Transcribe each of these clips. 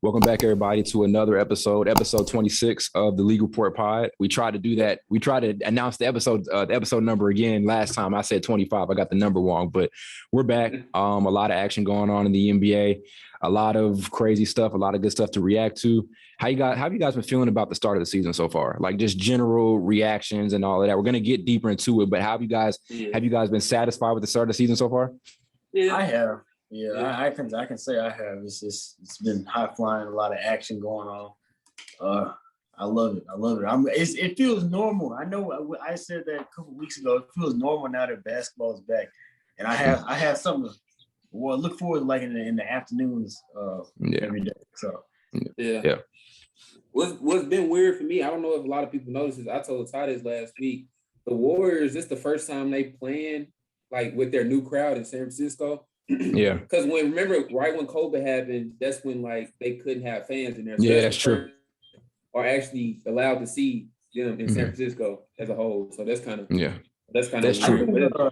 Welcome back, everybody, to another episode 26 of the League Report Pod. We tried to do that. We tried to announce the episode number again last time. I said 25. I got the number wrong, but we're back. A lot of action going on in the NBA. A lot of crazy stuff. A lot of good stuff to react to. How have you guys been feeling about the start of the season so far? Like just general reactions and all of that. We're gonna get deeper into it, but have you guys been satisfied with the start of the season so far? Yeah, I have. Yeah, I can say I have. It's been high flying, a lot of action going on. I love it. It feels normal. I know I said that a couple weeks ago. It feels normal now that basketball is back, and I have something to look forward to, like in the afternoons every day. So yeah. What's been weird for me, I don't know if a lot of people notice this. I told Ty this last week. The Warriors, this is the first time they playing like with their new crowd in San Francisco. Yeah, because remember right when COVID happened, that's when like they couldn't have fans in there. So yeah, that's true. Are actually allowed to see them in San Francisco as a whole. So that's kind of true. I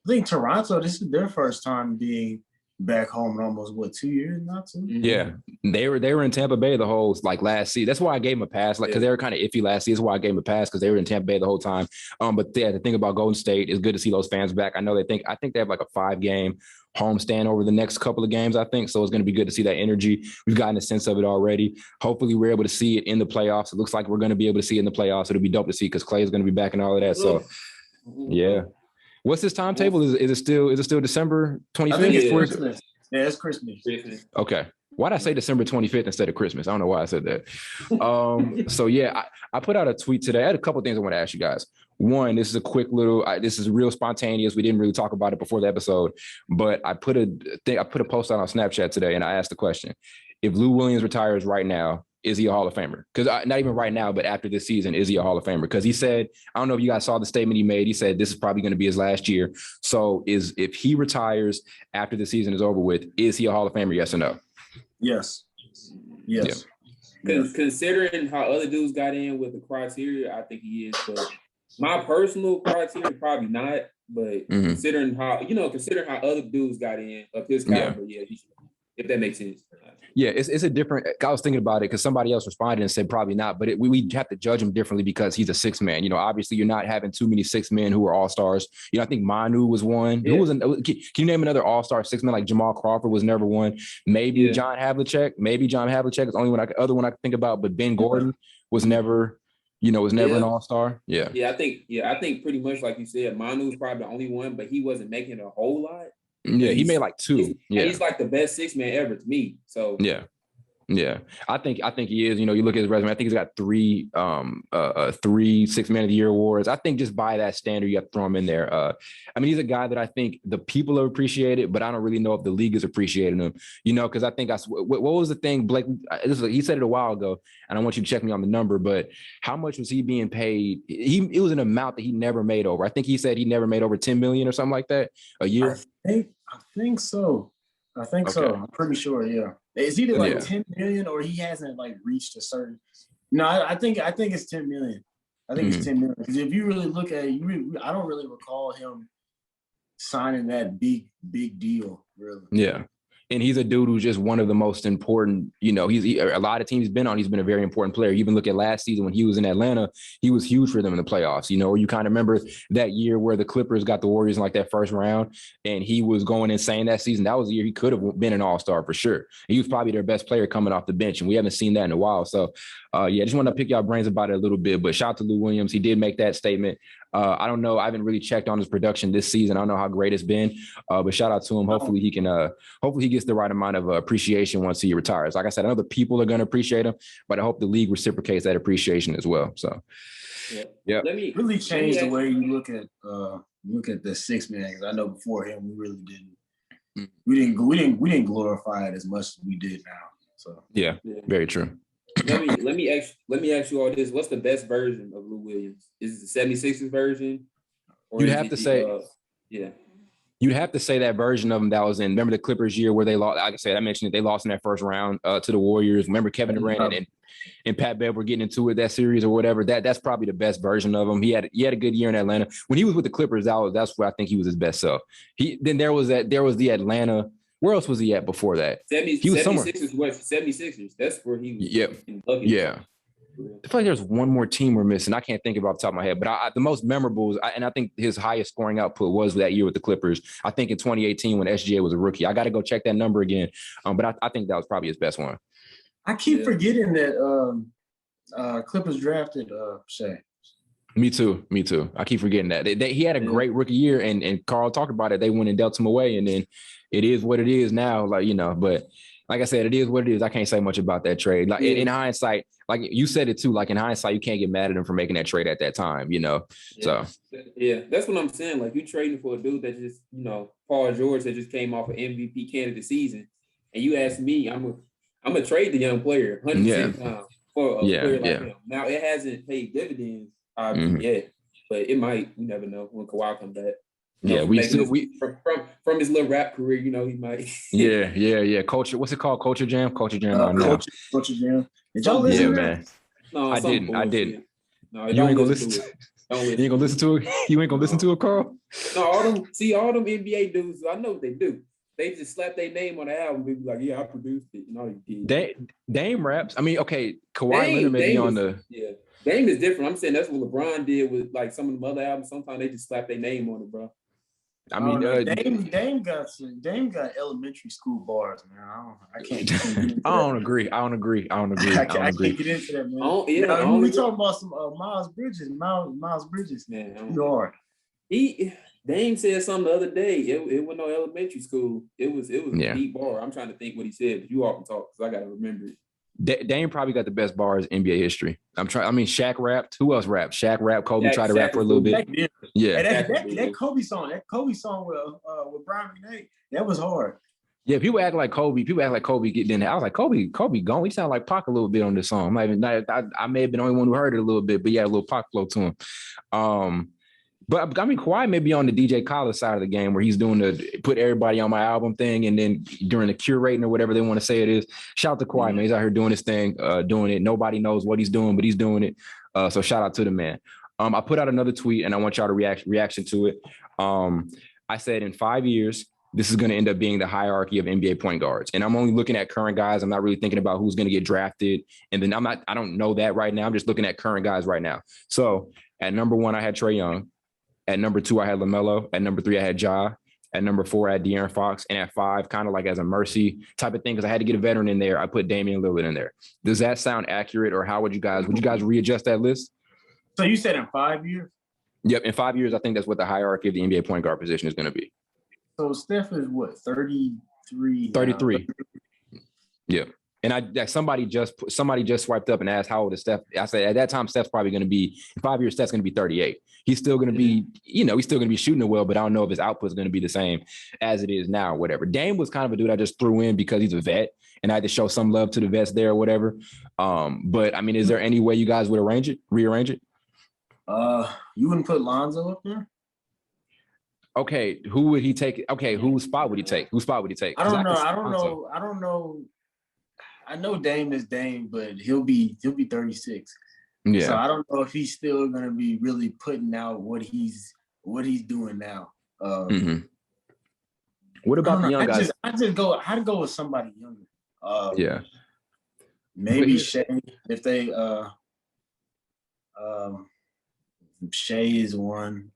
think Toronto, this is their first time being back home in almost 2 years, not 2. Yeah, they were in Tampa Bay the whole last season. That's why I gave them a pass, because they were kind of iffy last season. That's why I gave them a pass, because they were in Tampa Bay the whole time. But yeah, the thing about Golden State is good to see those fans back. I think they have like a 5-game homestand over the next couple of games, I think. So it's going to be good to see that energy. We've gotten a sense of it already. Hopefully we're able to see it in the playoffs. It looks like we're going to be able to see it in the playoffs. It'll be dope to see because Clay is going to be back and all of that. So yeah. What's his timetable? Is it still December 25th? I think it's Christmas. Yeah, it's Christmas. Okay. Why did I say December 25th instead of Christmas? I don't know why I said that. So yeah, I put out a tweet today. I had a couple of things I want to ask you guys. One, this is a quick little. This is real spontaneous. We didn't really talk about it before the episode, but I put a post out on Snapchat today, and I asked the question: if Lou Williams retires right now, is he a Hall of Famer? Because not even right now, but after this season, is he a Hall of Famer? Because he said, I don't know if you guys saw the statement he made. He said this is probably going to be his last year. So if he retires after the season is over with, is he a Hall of Famer? Yes or no? Yes. Yeah. Considering how other dudes got in with the criteria, I think he is. But my personal criteria, probably not. But considering how other dudes got in of his caliber, he should, if that makes sense. Yeah, it's a different. I was thinking about it because somebody else responded and said probably not, but we have to judge him differently because he's a six man. Obviously you're not having too many six men who are all stars. I think Manu was one. Yeah. Can you name another all star six man like Jamal Crawford was never one? Maybe John Havlicek. Maybe John Havlicek is the only other one I can think about. But Ben Gordon was never. Was never an all-star. Yeah. I think pretty much like you said, Manu was probably the only one, but he wasn't making a whole lot. Yeah, he made like 2. He's like the best six man ever to me. So yeah. I think he is. You look at his resume. I think he's got 3 six man of the year awards. I think just by that standard, you have to throw him in there. He's a guy that I think the people have appreciated, but I don't really know if the league is appreciating him. Because I think what was the thing, Blake? He said it a while ago, and I want you to check me on the number. But how much was he being paid? It was an amount that he never made over. I think he said he never made over $10 million or something like that a year. I think so. So. I'm pretty sure. Yeah. It's either like 10 million or he hasn't reached a certain. No, I think it's 10 million. I think it's 10 million because if you really look at it, I don't really recall him signing that big deal. Really. Yeah. And he's a dude who's just one of the most important, a lot of teams he's been on. He's been a very important player. You even look at last season when he was in Atlanta, he was huge for them in the playoffs. Or you kind of remember that year where the Clippers got the Warriors in that first round and he was going insane that season. That was the year he could have been an all-star for sure. He was probably their best player coming off the bench, and we haven't seen that in a while. So, just want to pick y'all brains about it a little bit. But shout out to Lou Williams. He did make that statement. I don't know. I haven't really checked on his production this season. I don't know how great it's been, but shout out to him. Hopefully he can. Hopefully he gets the right amount of appreciation once he retires. Like I said, I know the people are going to appreciate him, but I hope the league reciprocates that appreciation as well. So, yeah. Let me really change the way you look at the six man. Because I know before him we really didn't. We didn't glorify it as much as we did now. So yeah. Very true. let me ask you all this. What's the best version of Lou Williams? Is it the 76ers version? You'd have to say You'd have to say that version of him that was in, remember the Clippers year where they lost, like I said, I mentioned it, they lost in that first round to the Warriors. Remember Kevin Durant and Pat Bev were getting into it that series or whatever. That's probably the best version of him. He had a good year in Atlanta. When he was with the Clippers, that's where I think he was his best self. There was the Atlanta Where else was he at before that? He was 76ers, what, 76ers. That's where he was. Yep. Yeah. I feel like there's one more team we're missing. I can't think about the top of my head, but the most memorable, and I think his highest scoring output was that year with the Clippers. I think in 2018 when SGA was a rookie. I got to go check that number again, but I think that was probably his best one. I keep forgetting that Clippers drafted Shea. Me too. I keep forgetting that. He had a great rookie year, and Carl talked about it. They went and dealt him away, and then it is what it is now. Like, but like I said, it is what it is. I can't say much about that trade. Like in hindsight, like you said it too, like in hindsight, you can't get mad at him for making that trade at that time, So that's what I'm saying. Like you trading for a dude that just, Paul George that just came off an MVP candidate season, and you ask me, I'm gonna trade the young player 100% for a player like him. Now it hasn't paid dividends yet, but it might. You never know when Kawhi comes back. From his little rap career, he might. Yeah. Culture. What's it called? Culture Jam. Culture Jam. Culture Jam. Did y'all listen to man. No, I didn't. No, you ain't gonna listen to it. You ain't gonna listen to it. You ain't gonna listen to it, Carl. No, all them NBA dudes. I know what they do. They just slap their name on the album. They be like, "Yeah, I produced it." He did. Dame raps. I mean, okay, Kawhi Leonard may be on the. Yeah, Dame is different. I'm saying that's what LeBron did with like some of the other albums. Sometimes they just slap their name on it, bro. I mean, Dame got elementary school bars, man. I can't. I don't agree. I can't get into that, man. We talking about some Miles Bridges. Miles Bridges, man. You are. Dame said something the other day. It was no elementary school. It was a deep bar. I'm trying to think what he said, but you all can talk because I gotta remember it. Dame probably got the best bars in NBA history. Shaq rapped. Who else rapped? Shaq rapped. Kobe tried to rap for a little bit. Yeah. That Kobe song with Brian McKnight, that was hard. Yeah, people act like Kobe. Then I was like, Kobe gone. He sounded like Pac a little bit on this song. I may have been the only one who heard it a little bit, but yeah, a little Pac flow to him. But I mean, Kawhi may be on the DJ Khaled side of the game where he's doing the put everybody on my album thing, and then during the curating or whatever they want to say it is. Shout out to Kawhi, man. He's out here doing his thing, doing it. Nobody knows what he's doing, but he's doing it. So shout out to the man. I put out another tweet, and I want y'all to reaction to it. I said in 5 years, this is going to end up being the hierarchy of NBA point guards. And I'm only looking at current guys. I'm not really thinking about who's going to get drafted. And then I don't know that right now. I'm just looking at current guys right now. So at number 1, I had Trae Young. At number 2, I had LaMelo. At number 3, I had Ja. At number 4, I had De'Aaron Fox. And at 5, kind of like as a mercy type of thing, because I had to get a veteran in there, I put Damian Lillard in there. Does that sound accurate, or how would you guys readjust that list? So you said in 5 years? Yep, in 5 years, I think that's what the hierarchy of the NBA point guard position is going to be. So Steph is what, 33? 33. Yeah. And somebody just swiped up and asked how old is Steph. I said at that time Steph's probably going to be in 5 years. Steph's going to be 38. He's still going to be, he's still going to be shooting it well, but I don't know if his output is going to be the same as it is now. Or whatever. Dame was kind of a dude I just threw in because he's a vet, and I had to show some love to the vets there or whatever. But I mean, is there any way you guys would rearrange it? You wouldn't put Lonzo up there? Okay, who would he take? Okay, whose spot would he take? I don't know. I know Dame is Dame, but he'll be 36. Yeah. So I don't know if he's still gonna be really putting out what he's doing now. What about the young guys? I'd go with somebody younger. Maybe Shea if they Shea is one.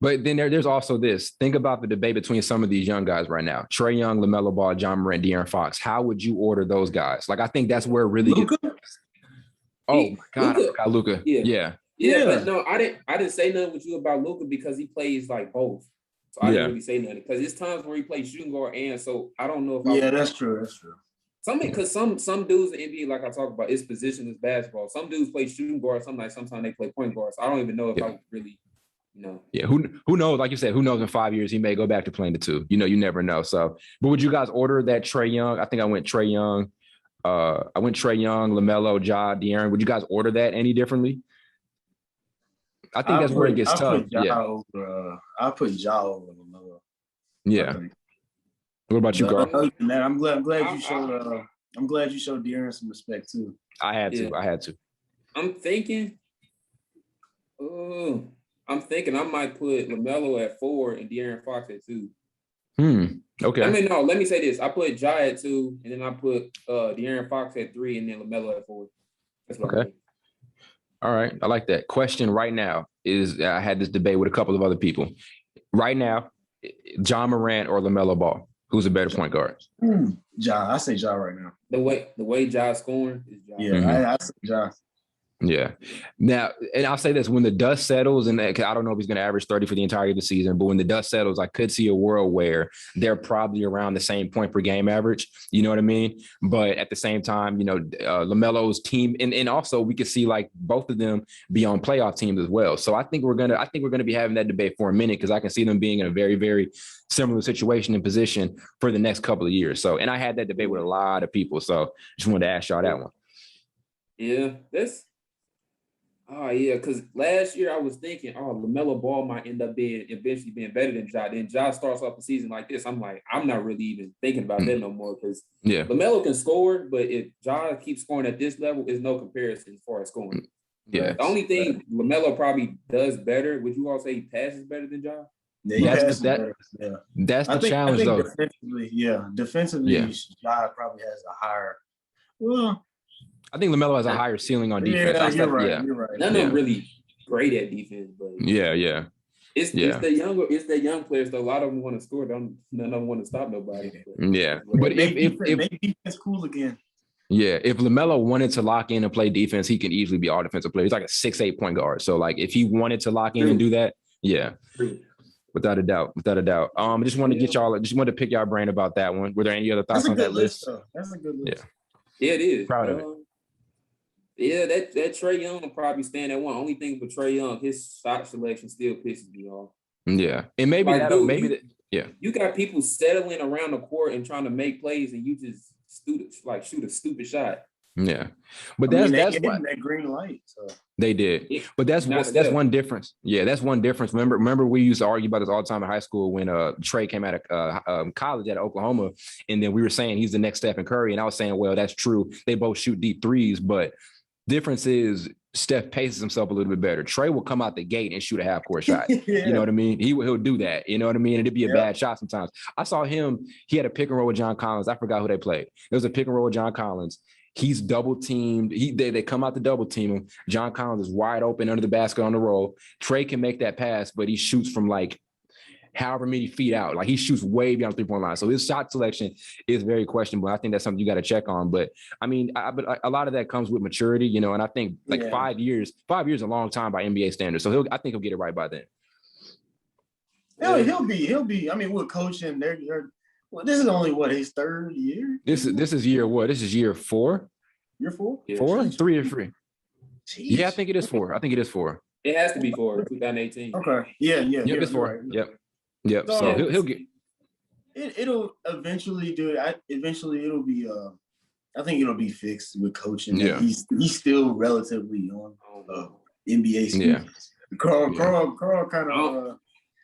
But then there's also this. Think about the debate between some of these young guys right now. Trae Young, LaMelo Ball, John Morant, De'Aaron Fox. How would you order those guys? Like, I think that's where it really Luka? Oh, my God. I forgot Luka. Yeah. But no, I didn't say nothing with you about Luka because he plays like both. So I didn't really say nothing. Because there's times where he plays shooting guard, and so I don't know if that's true. Because some dudes in NBA, like I talk about, it's positionless basketball. Some dudes play shooting guard, sometimes they play point guard. So I don't even know if I would really Yeah, who knows? Like you said, who knows in 5 years he may go back to playing the 2. You never know. So, but would you guys order that Trae Young? I think I went Trae Young. LaMelo, Ja, De'Aaron. Would you guys order that any differently? I think that's where it gets tough. I'll put Ja over LaMelo. Yeah. What about you, Carl? I'm glad you showed. I'm glad you showed De'Aaron some respect too. I had to. I'm thinking I might put LaMelo at 4 and De'Aaron Fox at 2. Okay. I mean, no, let me say this. I put Ja at 2, and then I put De'Aaron Fox at 3, and then LaMelo at 4. That's what Okay. All right. I like that. Question right now is I had this debate with a couple of other people. Right now, John Morant or LaMelo Ball? Who's a better point guard? Ja. I say Ja right now. The way Ja's scoring is Ja. Yeah, I say Ja. Yeah. Now, and I'll say this, when the dust settles, and I don't know if he's going to average 30 for the entirety of the season, but when the dust settles, I could see a world where they're probably around the same point per game average. You know what I mean? But at the same time, LaMelo's team, and also we could see like both of them be on playoff teams as well. So I think we're gonna be having that debate for a minute, because I can see them being in a very, very similar situation and position for the next couple of years. So, and I had that debate with a lot of people. So just wanted to ask y'all that one. Yeah, because last year I was thinking, LaMelo Ball might end up eventually being better than Ja. Then Ja starts off the season like this. I'm like, I'm not really even thinking about that no more, because LaMelo can score, but if Ja keeps scoring at this level, there's no comparison as far as scoring. Yeah. The only thing LaMelo probably does better, would you all say he passes better than Ja? Yeah, that's the challenge, though. Defensively, Ja probably has a higher. Well, I think LaMelo has a higher ceiling on defense. You're right. None of them really great at defense, but it's the young players. Though a lot of them want to score. None of them want to stop nobody. But if defense cool again. Yeah, if LaMelo wanted to lock in and play defense, he can easily be all defensive player. He's like a 6'8" point guard. So like if he wanted to lock in and do that, without a doubt. I just wanted to pick y'all brain about that one. Were there any other thoughts on that list? That's a good list. Yeah, it is. Proud of it. Yeah, that Trae Young will probably stand at one. Only thing with Trae Young, his shot selection still pisses me off. Yeah, and maybe you got people settling around the court and trying to make plays, and you just shoot a stupid shot. Yeah, but that's what that green light. So. They did, but that's one difference. Yeah, that's one difference. Remember, we used to argue about this all the time in high school when Trae came out of college at Oklahoma, and then we were saying he's the next Stephen Curry, and I was saying, well, that's true. They both shoot deep threes, but difference is Steph paces himself a little bit better. Trae will come out the gate and shoot a half-court shot. You know what I mean? He'll do that. You know what I mean? And it'd be a bad shot sometimes. I saw him. He had a pick and roll with John Collins. I forgot who they played. There was a pick and roll with John Collins. He's double teamed. They come out to double team him. John Collins is wide open under the basket on the roll. Trae can make that pass, but he shoots from like however many feet out. Like he shoots way beyond the 3-point line. So his shot selection is very questionable. I think that's something you got to check on. But I mean, but a lot of that comes with maturity, and I think 5 years is a long time by NBA standards. So I think he'll get it right by then. He'll be. I mean, we're coaching. Well, this is only his third year. This is year what? This is year 4. Year 4? 4? 3 or 3? Jeez. Yeah, I think it is 4. It has to be 4. 2018. Okay. Yeah. Yep, it's 4. Right. Yep. So he'll get. It'll eventually do it. Eventually, it'll be. I think it'll be fixed with coaching. Yeah. He's still relatively young. NBA. Yeah. Carl kind of.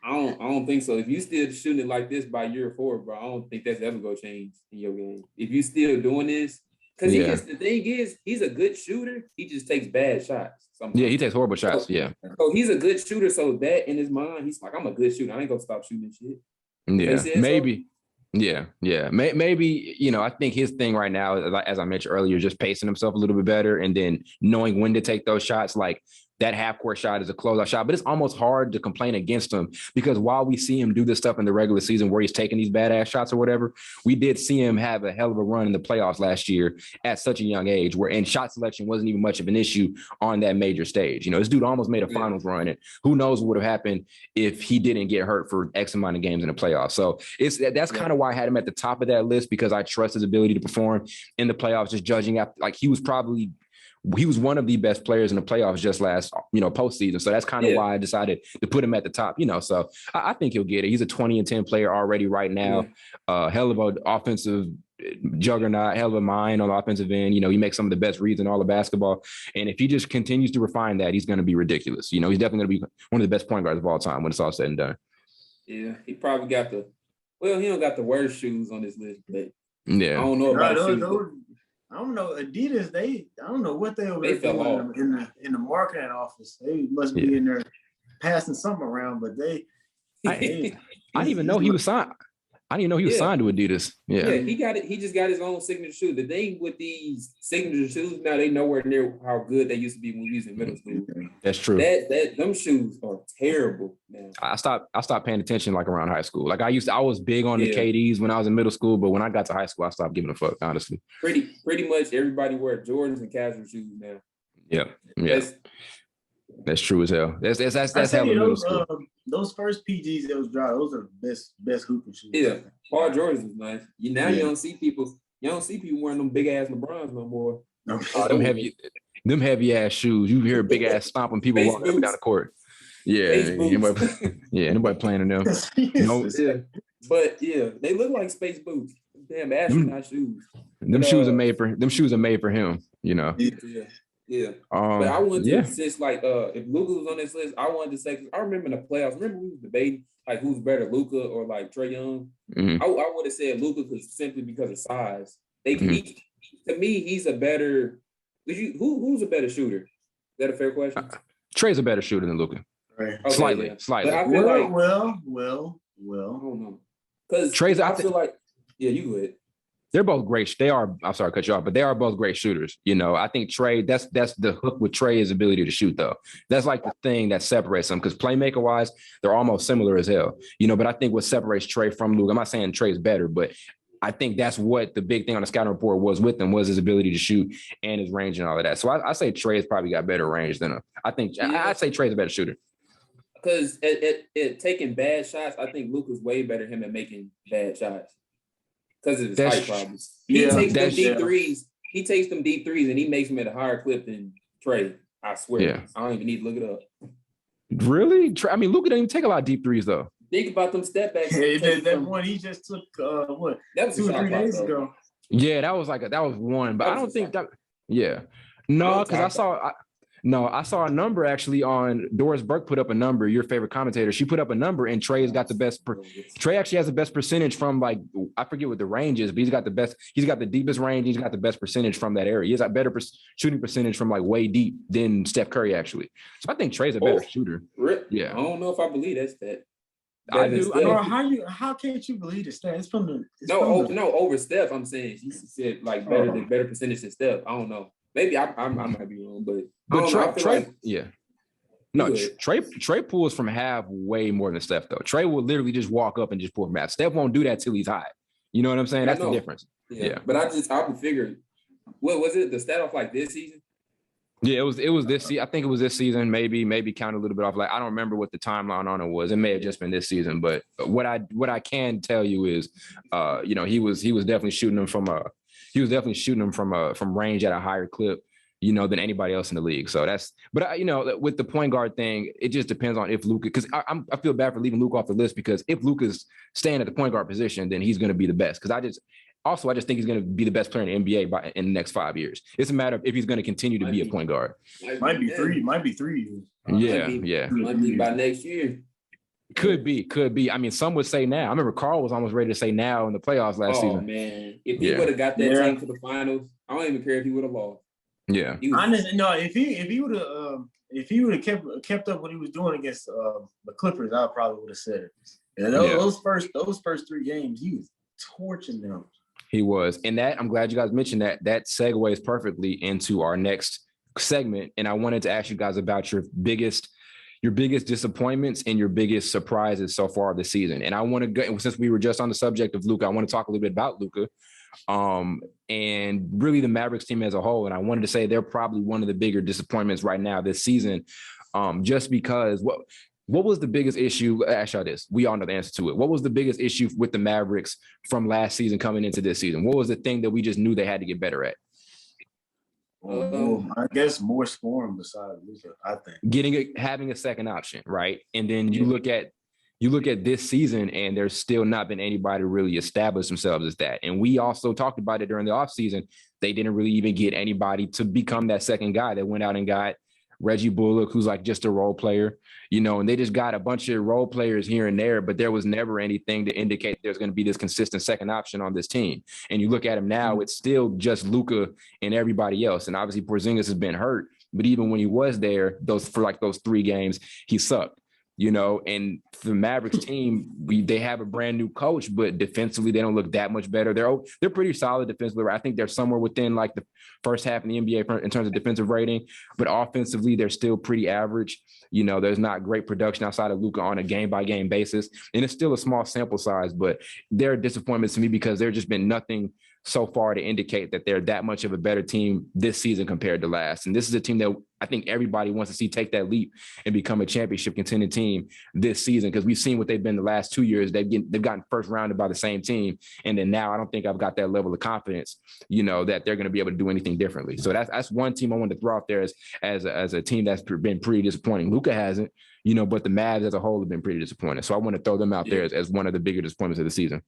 I don't think so. If you still shooting it like this by year 4, bro, I don't think that's ever gonna change in your game. If you still doing this, because the thing is, he's a good shooter. He just takes bad shots. Sometimes. Yeah, he takes horrible shots. So he's a good shooter. So that in his mind, he's like, I'm a good shooter. I ain't gonna stop shooting shit. Yeah, maybe. So? Yeah. Maybe, I think his thing right now, as I mentioned earlier, just pacing himself a little bit better and then knowing when to take those shots. Like that half-court shot is a closeout shot, but it's almost hard to complain against him because while we see him do this stuff in the regular season where he's taking these badass shots or whatever, we did see him have a hell of a run in the playoffs last year at such a young age and shot selection wasn't even much of an issue on that major stage. This dude almost made a finals run, and who knows what would have happened if he didn't get hurt for X amount of games in the playoffs. So that's kind of why I had him at the top of that list, because I trust his ability to perform in the playoffs, just judging after, like he was one of the best players in the playoffs just last, postseason. So that's kind of why I decided to put him at the top, so I think he'll get it. He's a 20-10 player already right now. Hell of an offensive juggernaut, hell of a mind on the offensive end. He makes some of the best reads in all of basketball. And if he just continues to refine that, he's going to be ridiculous. He's definitely going to be one of the best point guards of all time when it's all said and done. Yeah, he probably got he don't got the worst shoes on this list, but I don't know about shoes. I don't know. Adidas, I don't know what they were doing in the marketing office. They must be in there passing something around, but I didn't even know he was signed. I I didn't even know he was signed to Adidas. Yeah, he got it. He just got his own signature shoe. The thing with these signature shoes now, they nowhere near how good they used to be when we was in middle school. That's true. Them shoes are terrible, man. I stopped paying attention like around high school. Like I was big on the KDs when I was in middle school, but when I got to high school, I stopped giving a fuck, honestly. Pretty much everybody wear Jordans and casual shoes now. Yeah. That's true as hell. That's hella middle school. Those first PGs that was dry, those are the best hooping shoes. Yeah, Paul George is nice. You don't see people wearing them big ass LeBrons no more. Them heavy ass shoes. You hear big ass stomping people walking up and down the court. Yeah, nobody playing in them. But they look like space boots. Damn astronaut shoes. Them shoes are made for him. You know. Yeah. But I wanted to since if Luka was on this list, I wanted to say, I remember in the playoffs, remember we was debating like who's better, Luka or like Trae Young. Mm-hmm. I would have said Luka simply because of size. To me, he's a better. Who's a better shooter? Is that a fair question? Trae's a better shooter than Luka. Right. Okay, slightly. But I feel well. I don't know. Because Trae's. I feel like you go ahead. They're both great. I'm sorry to cut you off, but they are both great shooters. You know, I think Trae, that's the hook with Trae's ability to shoot, though. That's like the thing that separates them, because playmaker wise, they're almost similar as hell. You know, but I think what separates Trae from Luka, I'm not saying Trae's better, but I think that's what the big thing on the scouting report was with him, was his ability to shoot and his range and all of that. So I say Trae's probably got better range than him. I'd say Trae's a better shooter. Because at taking bad shots, I think Luka's way better him at making bad shots. Because of his height problems. He takes them deep threes. He takes them deep threes and he makes them at a higher clip than Trae. I swear. Yeah. I don't even need to look it up. Really? I mean, Luka didn't even take a lot of deep threes, though. Think about them step backs. That one he just took, That was 2 or 3 days ago. Yeah, that was one. But I don't think that. Yeah. No, because I saw a number actually on Doris Burke put up a number, your favorite commentator. She put up a number and Trae's got the best. Trae actually has the best percentage from I forget what the range is, but he's got the deepest range. He's got the best percentage from that area. He has a better shooting percentage from way deep than Steph Curry actually. So I think Trae's a better shooter. Yeah. I don't know if I believe that's that. I do. How can't you believe this? It's from the. Over Steph. I'm saying he said better percentage than Steph. I don't know. Maybe I might be wrong, but Trae, Trae pulls from half way more than Steph though. Trae will literally just walk up and just pull from half. Steph won't do that till he's high. You know what I'm saying? That's the difference. Yeah. But I would figure, what was it? The stat off this season? Yeah, it was this season. I think it was this season. Maybe count a little bit off. I don't remember what the timeline on it was. It may have just been this season. But what I can tell you is, he was definitely shooting them from range at a higher clip, than anybody else in the league. So with the point guard thing, it just depends on if Luka, because I feel bad for leaving Luka off the list, because if Luka's staying at the point guard position, then he's going to be the best. Because I just think he's going to be the best player in the NBA in the next 5 years. It's a matter of if he's going to continue to be a point guard. Might be 3 years. Might be by next year. Could be. I mean, some would say now. I remember Carl was almost ready to say now in the playoffs last season. Oh man, if he would have got that team to the finals, I don't even care if he would have lost. Yeah. Honestly, no. If he would have kept up what he was doing against the Clippers, I probably would have said it. And those first 3 games, he was torching them. He was, and I'm glad you guys mentioned that. That segues perfectly into our next segment. And I wanted to ask you guys about your biggest disappointments and your biggest surprises so far this season. And I want to go, since we were just on the subject of Luka, I want to talk a little bit about Luka, and really the Mavericks team as a whole. And I wanted to say they're probably one of the bigger disappointments right now this season, just because what was the biggest issue? Ask y'all this. We all know the answer to it. What was the biggest issue with the Mavericks from last season coming into this season? What was the thing that we just knew they had to get better at? I guess more scoring besides Luka, I think. Having a second option, right? And then you look at this season, and there's still not been anybody to really establish themselves as that. And we also talked about it during the offseason. They didn't really even get anybody to become that second guy. They went out and got Reggie Bullock, who's just a role player, and they just got a bunch of role players here and there, but there was never anything to indicate there's going to be this consistent second option on this team. And you look at him now, it's still just Luka and everybody else. And obviously Porzingis has been hurt, but even when he was there, those 3 games, he sucked. you know, and the Mavericks team, they have a brand new coach, but defensively, they don't look that much better. They're pretty solid defensively. I think they're somewhere within like the first half in the NBA in terms of defensive rating, but offensively, they're still pretty average. You know, there's not great production outside of Luka on a game-by-game basis, and it's still a small sample size, but they're a disappointment to me because there's just been nothing so far to indicate that they're that much of a better team this season compared to last. And this is a team that I think everybody wants to see take that leap and become a championship contending team this season, because we've seen what they've been the last 2 years. They've gotten first rounded by the same team. And then now I don't think I've got that level of confidence, you know, that they're going to be able to do anything differently. So that's one team I wanted to throw out there as a team that's been pretty disappointing. Luka hasn't, you know, but the Mavs as a whole have been pretty disappointing. So I want to throw them out there as one of the bigger disappointments of the season.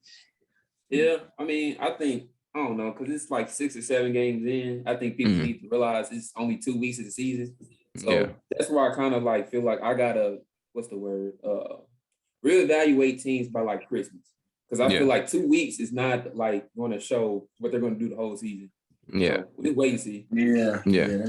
Yeah, I mean, I don't know, because it's like 6 or 7 games in. I think people need to realize it's only 2 weeks of the season. So that's where I kind of like feel like I gotta, reevaluate teams by like Christmas. Because I feel like 2 weeks is not like going to show what they're going to do the whole season. Yeah. So we'll wait and see. Yeah. Yeah.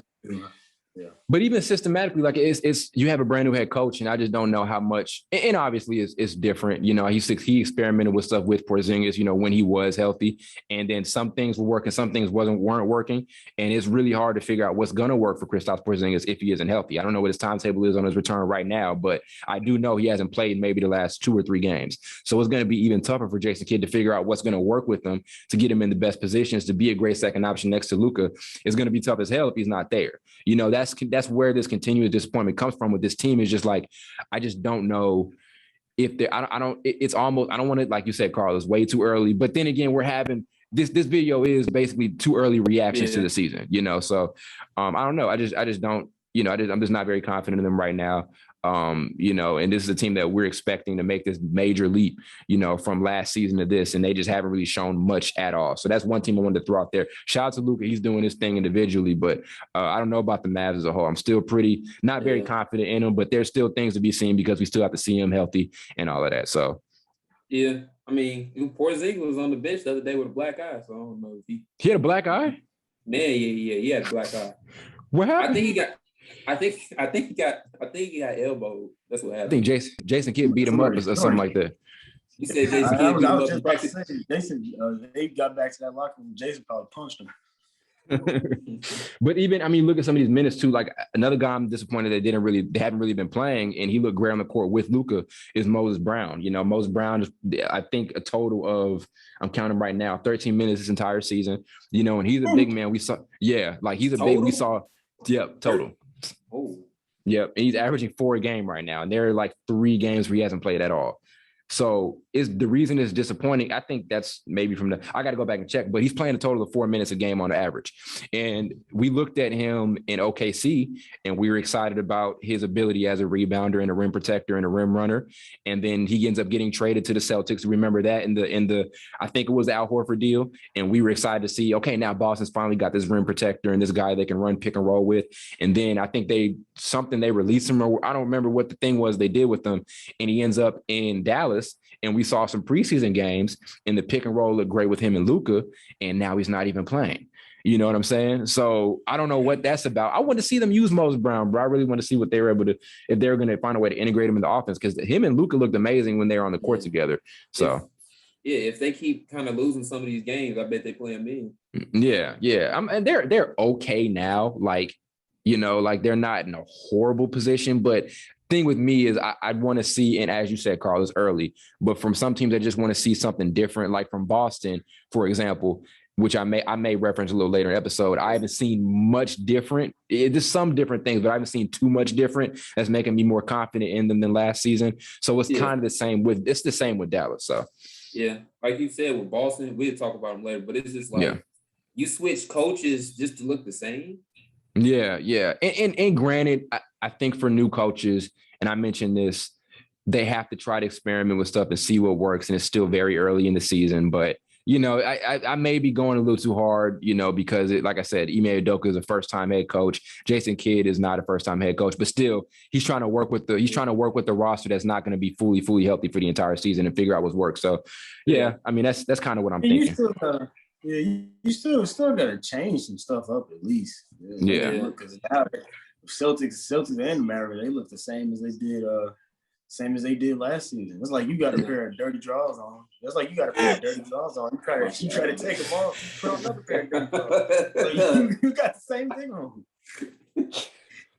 But even systematically, like it's you have a brand new head coach, and I just don't know how much. And obviously, it's different. You know, he experimented with stuff with Porzingis, you know, when he was healthy, and then some things were working, some things weren't working, and it's really hard to figure out what's going to work for Kristaps Porzingis if he isn't healthy. I don't know what his timetable is on his return right now, but I do know he hasn't played maybe the last 2 or 3 games, so it's going to be even tougher for Jason Kidd to figure out what's going to work with him to get him in the best positions to be a great second option next to Luka. It's going to be tough as hell if he's not there. You know, that's where this continuous disappointment comes from with this team. Is just like, I just don't know if they, it's almost, I don't want to, like you said, Carl, it's way too early. But then again, we're having this video is basically too early reactions to the season, you know? So I don't know. I just don't, you know, I'm just not very confident in them right now. You know, and this is a team that we're expecting to make this major leap, you know, from last season to this, and they just haven't really shown much at all. So that's one team I wanted to throw out there. Shout out to Luka. He's doing his thing individually, but I don't know about the Mavs as a whole. I'm still not very confident in them, but there's still things to be seen because we still have to see him healthy and all of that. So, yeah, I mean, Porzingis was on the bench the other day with a black eye, so I don't know if he had a black eye? Man, yeah, he had a black eye. What happened? I think he got elbowed. That's what happened. I think Jason Kidd beat him up or something like that. You said Jason Kidd beat him up. Just about to say, Jason, they got back to that locker room. Jason probably punched him. But even, I mean, look at some of these minutes too. Like another guy I'm disappointed they haven't really been playing, and he looked great on the court with Luka, is Moses Brown. You know, Moses Brown is, I think, a total of, I'm counting right now, 13 minutes this entire season. You know, and he's a big man. Total? Yep, total. Oh. Yep. And he's averaging 4 a game right now. And there are like 3 games where he hasn't played at all. So is the reason it's disappointing. I think that's maybe I got to go back and check, but he's playing a total of 4 minutes a game on average. And we looked at him in OKC and we were excited about his ability as a rebounder and a rim protector and a rim runner. And then he ends up getting traded to the Celtics. Remember that in the I think it was the Al Horford deal. And we were excited to see, okay, now Boston's finally got this rim protector and this guy they can run pick and roll with. And then I think they released him, or I don't remember what the thing was they did with him. And he ends up in Dallas. And we saw some preseason games and the pick and roll looked great with him and Luka, and now he's not even playing. You know what I'm saying? So I don't know what that's about. I want to see them use Moses Brown, bro. I really want to see what they were able to, if they're going to find a way to integrate him in the offense, because him and Luka looked amazing when they were on the court together. So if they keep kind of losing some of these games, I bet they play them in. Yeah. And they're okay now. Like, you know, like they're not in a horrible position, but thing with me is I want to see, and as you said, Carl, it's early, but from some teams, I just want to see something different. Like from Boston, for example, which I may reference a little later in the episode. I haven't seen much different. There's some different things, but I haven't seen too much different that's making me more confident in them than last season. So it's kind of the same with Dallas. So yeah, like you said with Boston, we'll talk about them later, but it's just like you switch coaches just to look the same. Yeah. And granted, I think for new coaches, and I mentioned this, they have to try to experiment with stuff and see what works. And it's still very early in the season. But, you know, I may be going a little too hard, you know, because like I said, Ime Udoka is a first-time head coach. Jason Kidd is not a first-time head coach, but still he's trying to work with the roster that's not going to be fully healthy for the entire season and figure out what's works. So, yeah, I mean, that's kind of what I'm thinking. You still got to change some stuff up at least. Yeah. Because now Celtics and the Mavericks, they look the same as they did same as they did last season. It's like you got a pair of dirty drawers on. It's like you got a pair of dirty drawers on. You try to take them off, put on another pair of dirty drawers. So you got the same thing on.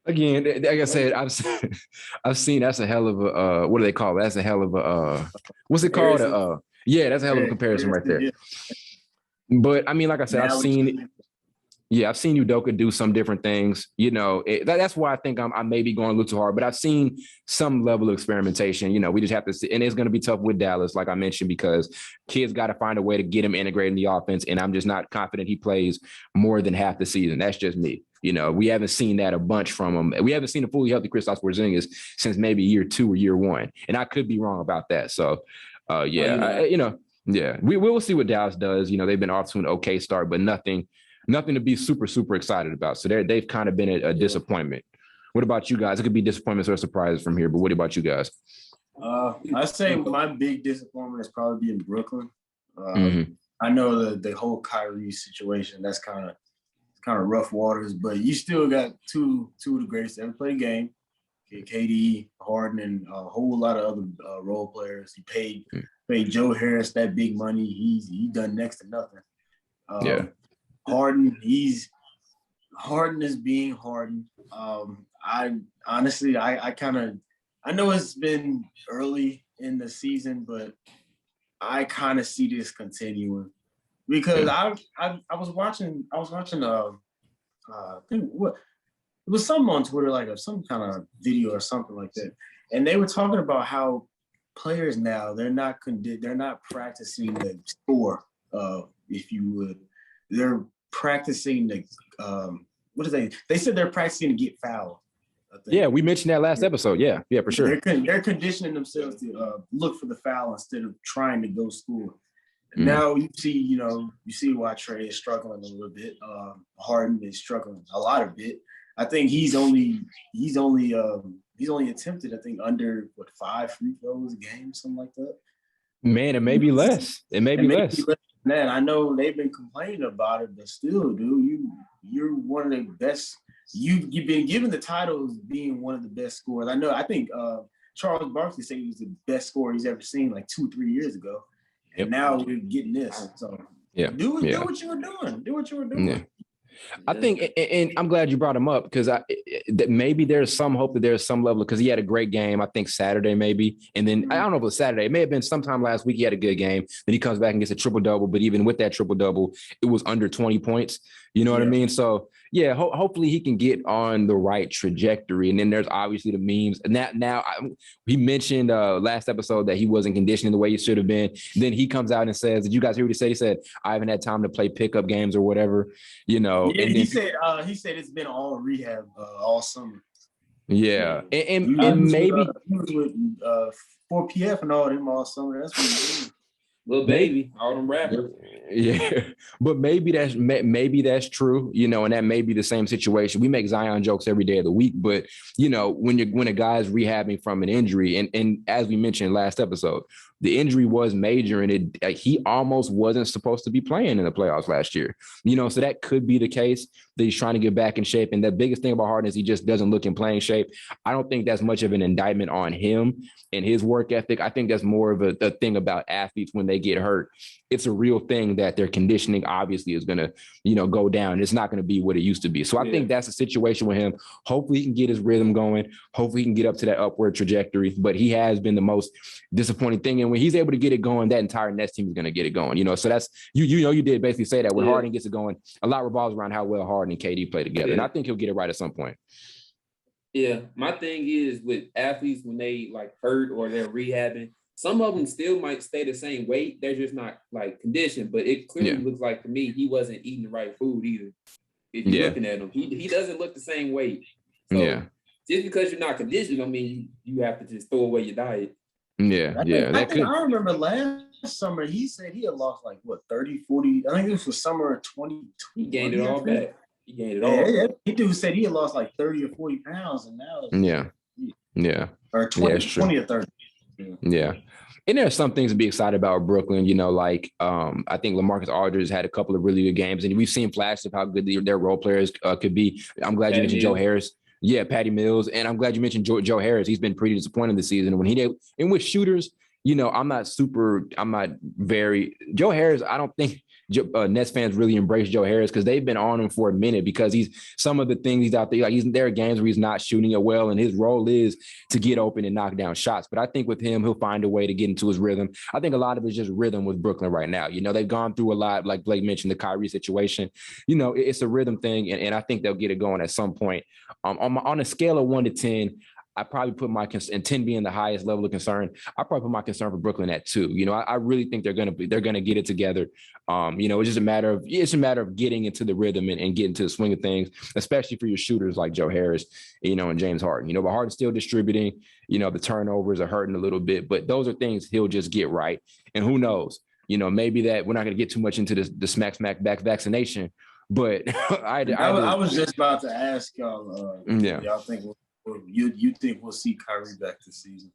Again, like I said, I've seen that's a hell of a what do they call it? That's a hell of a what's it called? That's a hell of a comparison right there. But I mean, like I said, I've seen Udoka do some different things. You know, that's why I think I may be going a little too hard. But I've seen some level of experimentation. You know, we just have to see, and it's going to be tough with Dallas, like I mentioned, because kids got to find a way to get him integrated in the offense. And I'm just not confident he plays more than half the season. That's just me. You know, we haven't seen that a bunch from him. We haven't seen a fully healthy Kristaps Porzingis since maybe year 2 or year 1. And I could be wrong about that. So, we will see what Dallas does. You know, they've been off to an okay start, but nothing to be super, super excited about. So they've kind of been a disappointment. What about you guys? It could be disappointments or surprises from here, but what about you guys? I say my big disappointment is probably being Brooklyn. I know the whole Kyrie situation, that's kind of rough waters, but you still got two of the greatest to ever play the game. KD, Harden, and a whole lot of other role players. He paid Joe Harris that big money. He done next to nothing. Harden is being Harden. I honestly, I know it's been early in the season, but I kind of see this continuing because I was watching I think it was something on Twitter, like some kind of video or something like that, and they were talking about how players now they're not practicing the score, if you would. They're practicing the they said they're practicing to get fouled. Yeah, we mentioned that last episode. Yeah, for sure. They're conditioning themselves to look for the foul instead of trying to go score. Now you see why Trey is struggling a little bit. Harden is struggling a lot of it. I think he's only attempted, I think, under 5 free throws a game, something like that. Man, it may be less. Man, I know they've been complaining about it, but still, dude, you're one of the best. You've been given the title of being one of the best scorers. I think Charles Barkley said he was the best scorer he's ever seen like 2-3 years ago. And now we're getting this. So do what you were doing. Do what you were doing. Yeah. I think, and I'm glad you brought him up because maybe there's some hope that there's some level, because he had a great game, I think Saturday maybe. And then I don't know if it was Saturday. It may have been sometime last week he had a good game. Then he comes back and gets a triple-double. But even with that triple-double, it was under 20 points. You know what I mean? So, yeah, hopefully he can get on the right trajectory. And then there's obviously the memes. And he mentioned last episode that he wasn't conditioning the way he should have been. Then he comes out and says, did you guys hear what he said? He said, I haven't had time to play pickup games or whatever, you know. Yeah, he said it's been all rehab all summer. Yeah. And maybe he was with 4PF and all them all summer. That's what he did. Little baby, all them rappers. Yeah, but maybe that's true, you know, and that may be the same situation. We make Zion jokes every day of the week, but you know, when a guy's rehabbing from an injury, and as we mentioned last episode, the injury was major, and he almost wasn't supposed to be playing in the playoffs last year, you know, so that could be the case that he's trying to get back in shape. And the biggest thing about Harden is he just doesn't look in playing shape. I don't think that's much of an indictment on him and his work ethic. I think that's more of a thing about athletes when they get hurt. It's a real thing that their conditioning obviously is going to, you know, go down. It's not going to be what it used to be. So I think that's a situation with him. Hopefully he can get his rhythm going. Hopefully he can get up to that upward trajectory, but he has been the most disappointing thing. And when he's able to get it going, that entire Nets team is going to get it going, you know? So that's, you did basically say that when Harden gets it going, a lot revolves around how well Harden and KD play together. And I think he'll get it right at some point. Yeah. My thing is with athletes, when they like hurt or they're rehabbing, some of them still might stay the same weight. They're just not like conditioned, but it clearly looks like to me, he wasn't eating the right food either. If you're looking at him, he doesn't look the same weight. So just because you're not conditioned, I mean, you have to just throw away your diet. I remember last summer, he said he had lost like, 30, 40. I think this was summer of 2020. He gained it all back. He gained it all. Yeah. He dude said he had lost like 30 or 40 pounds, and now or 20 or 30. Yeah. And there's some things to be excited about Brooklyn, you know, like I think LaMarcus Aldridge had a couple of really good games, and we've seen flashes of how good their role players could be. I'm glad you mentioned Joe Harris. Yeah, Patty Mills. And I'm glad you mentioned Joe Harris. He's been pretty disappointing this season. When he did, and with shooters, Joe Harris, I don't think Nets fans really embrace Joe Harris because they've been on him for a minute because some of the things he's out there, like there are games where he's not shooting it well, and his role is to get open and knock down shots. But I think with him, he'll find a way to get into his rhythm. I think a lot of it's just rhythm with Brooklyn right now. They've gone through a lot, like Blake mentioned, the Kyrie situation. It's a rhythm thing, and I think they'll get it going at some point. On a scale of 1 to 10, I probably put my and 10 being the highest level of concern. I probably put my concern for Brooklyn at 2. I really think they're gonna get it together. It's just a matter of getting into the rhythm and getting to the swing of things, especially for your shooters like Joe Harris, and James Harden. But Harden's still distributing. The turnovers are hurting a little bit, but those are things he'll just get right. And who knows? Maybe that we're not gonna get too much into the smack back vaccination, but I was just about to ask y'all. Y'all think? You think we'll see Kyrie back this season?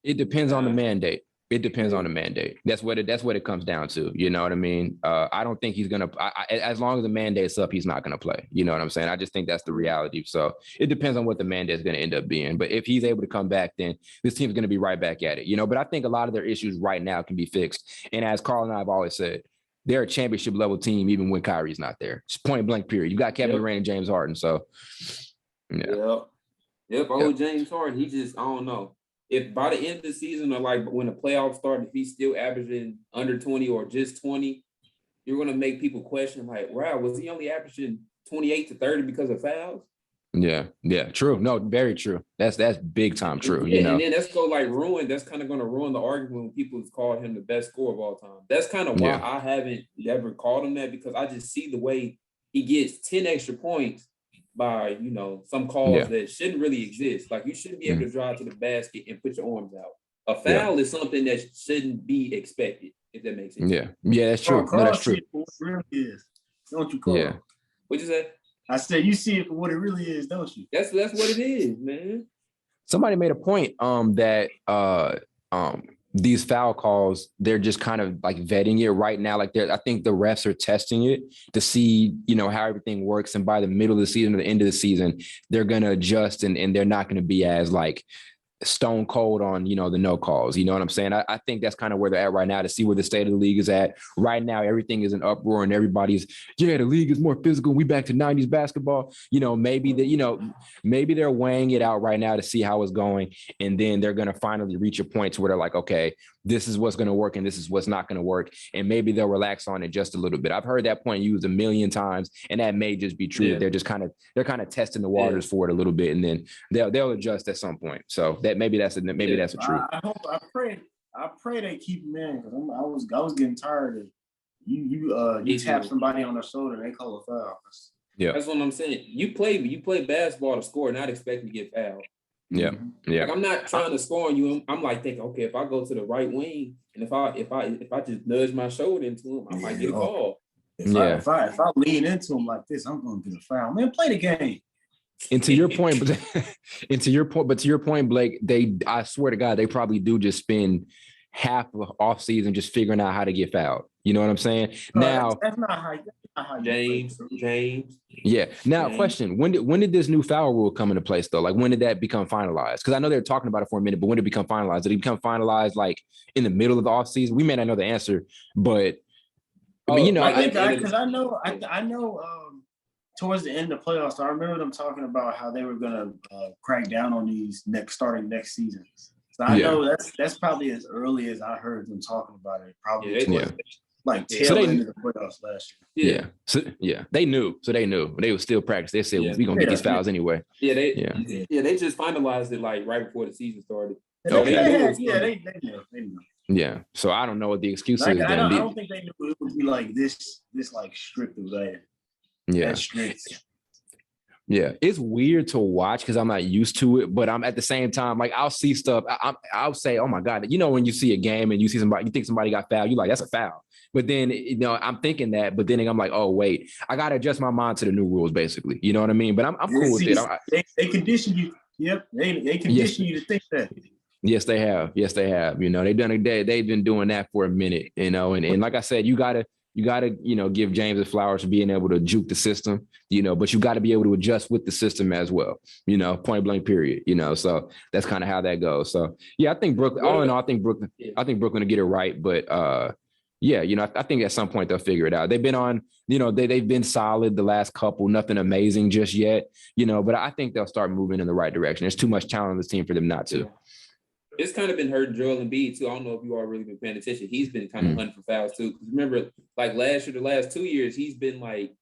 It depends on the mandate. That's what it comes down to. You know what I mean? I don't think he's gonna. As long as the mandate's up, he's not gonna play. You know what I'm saying? I just think that's the reality. So it depends on what the mandate's gonna end up being. But if he's able to come back, then this team's gonna be right back at it. But I think a lot of their issues right now can be fixed. And as Carl and I have always said, they're a championship level team even when Kyrie's not there. It's point blank period. You got Kevin Durant and James Harden. So James Harden, he just, I don't know. If by the end of the season or like when the playoffs start, if he's still averaging under 20 or just 20, you're going to make people question like, wow, was he only averaging 28 to 30 because of fouls? Yeah, true. No, very true. That's big time true. Yeah, and then that's kind of going to ruin the argument when people have called him the best scorer of all time. That's kind of why I haven't ever called him that, because I just see the way he gets 10 extra points by, some calls that shouldn't really exist. Like, you shouldn't be able to drive to the basket and put your arms out. A foul is something that shouldn't be expected, if that makes sense. Yeah, that's true. Carl, that's true. What it really is, don't you, Carl? Yeah. What'd you say? I said, you see it for what it really is, don't you? That's what it is, man. Somebody made a point that these foul calls, they're just kind of like vetting it right now. Like I think the refs are testing it to see, how everything works. And by the middle of the season or the end of the season, they're going to adjust and they're not going to be as like stone cold on, the no calls. You know what I'm saying? I think that's kind of where they're at right now to see where the state of the league is at. Right now, everything is an uproar and everybody's, the league is more physical. We back to 90s basketball. Maybe they're weighing it out right now to see how it's going. And then they're going to finally reach a point to where they're like, okay, this is what's going to work and this is what's not going to work. And maybe they'll relax on it just a little bit. I've heard that point used a million times, and that may just be true. They're just kind of testing the waters for it a little bit, and then they'll adjust at some point. So that maybe that's the truth. I pray they keep him in, because I was getting tired of you tap somebody on the shoulder and they call a foul. Yeah, that's what I'm saying. You play basketball to score, not expecting to get fouled. Yeah. Like, I'm not trying to score on you. I'm like thinking, okay, if I go to the right wing and if I just nudge my shoulder into him, I might get a call. If I lean into him like this, I'm going to get a foul. Man, play the game. And to your point, but to your point, Blake, I swear to God, they probably do just spend half of off season just figuring out how to get fouled. You know what I'm saying? Now, that's not how James. Yeah. Now, question: When did this new foul rule come into place though? Like, when did that become finalized? Because I know they were talking about it for a minute, but when did it become finalized? Did it become finalized like in the middle of the offseason? We may not know the answer, but I know towards the end of the playoffs, I remember them talking about how they were gonna crack down on these starting next season. So I know that's probably as early as I heard them talking about it. Probably like tail end of the playoffs last year. They knew. So they knew. They would still practice. They said we're gonna get these fouls anyway. They just finalized it like right before the season started. They knew. Yeah. So I don't know what the excuse is. I don't think they knew it would be like this like strict of that. Yeah. Yeah, it's weird to watch because I'm not used to it, but I'm at the same time, like, I'll see stuff. I'll say, oh my God, when you see a game and you see somebody, you think somebody got fouled, you're like, that's a foul. But then, I'm thinking that, but then I'm like, oh wait, I got to adjust my mind to the new rules, basically. You know what I mean? But I'm cool with it. They condition you. Yep. They condition you to think that. Yes, they have. They've been doing that for a minute, and like I said, you gotta you got to, give James his flowers for being able to juke the system, but you got to be able to adjust with the system as well, point blank period, so that's kind of how that goes. So, yeah, I think Brooklyn, all in all, I think Brooklyn will get it right. But, I think at some point they'll figure it out. They've been on, they've been solid the last couple, nothing amazing just yet, but I think they'll start moving in the right direction. There's too much talent on this team for them not to. Yeah. It's kind of been hurting Joel Embiid too. I don't know if you all really been paying attention. He's been kind of hunting for fouls too. Because remember, like last year, the last 2 years, he's been like,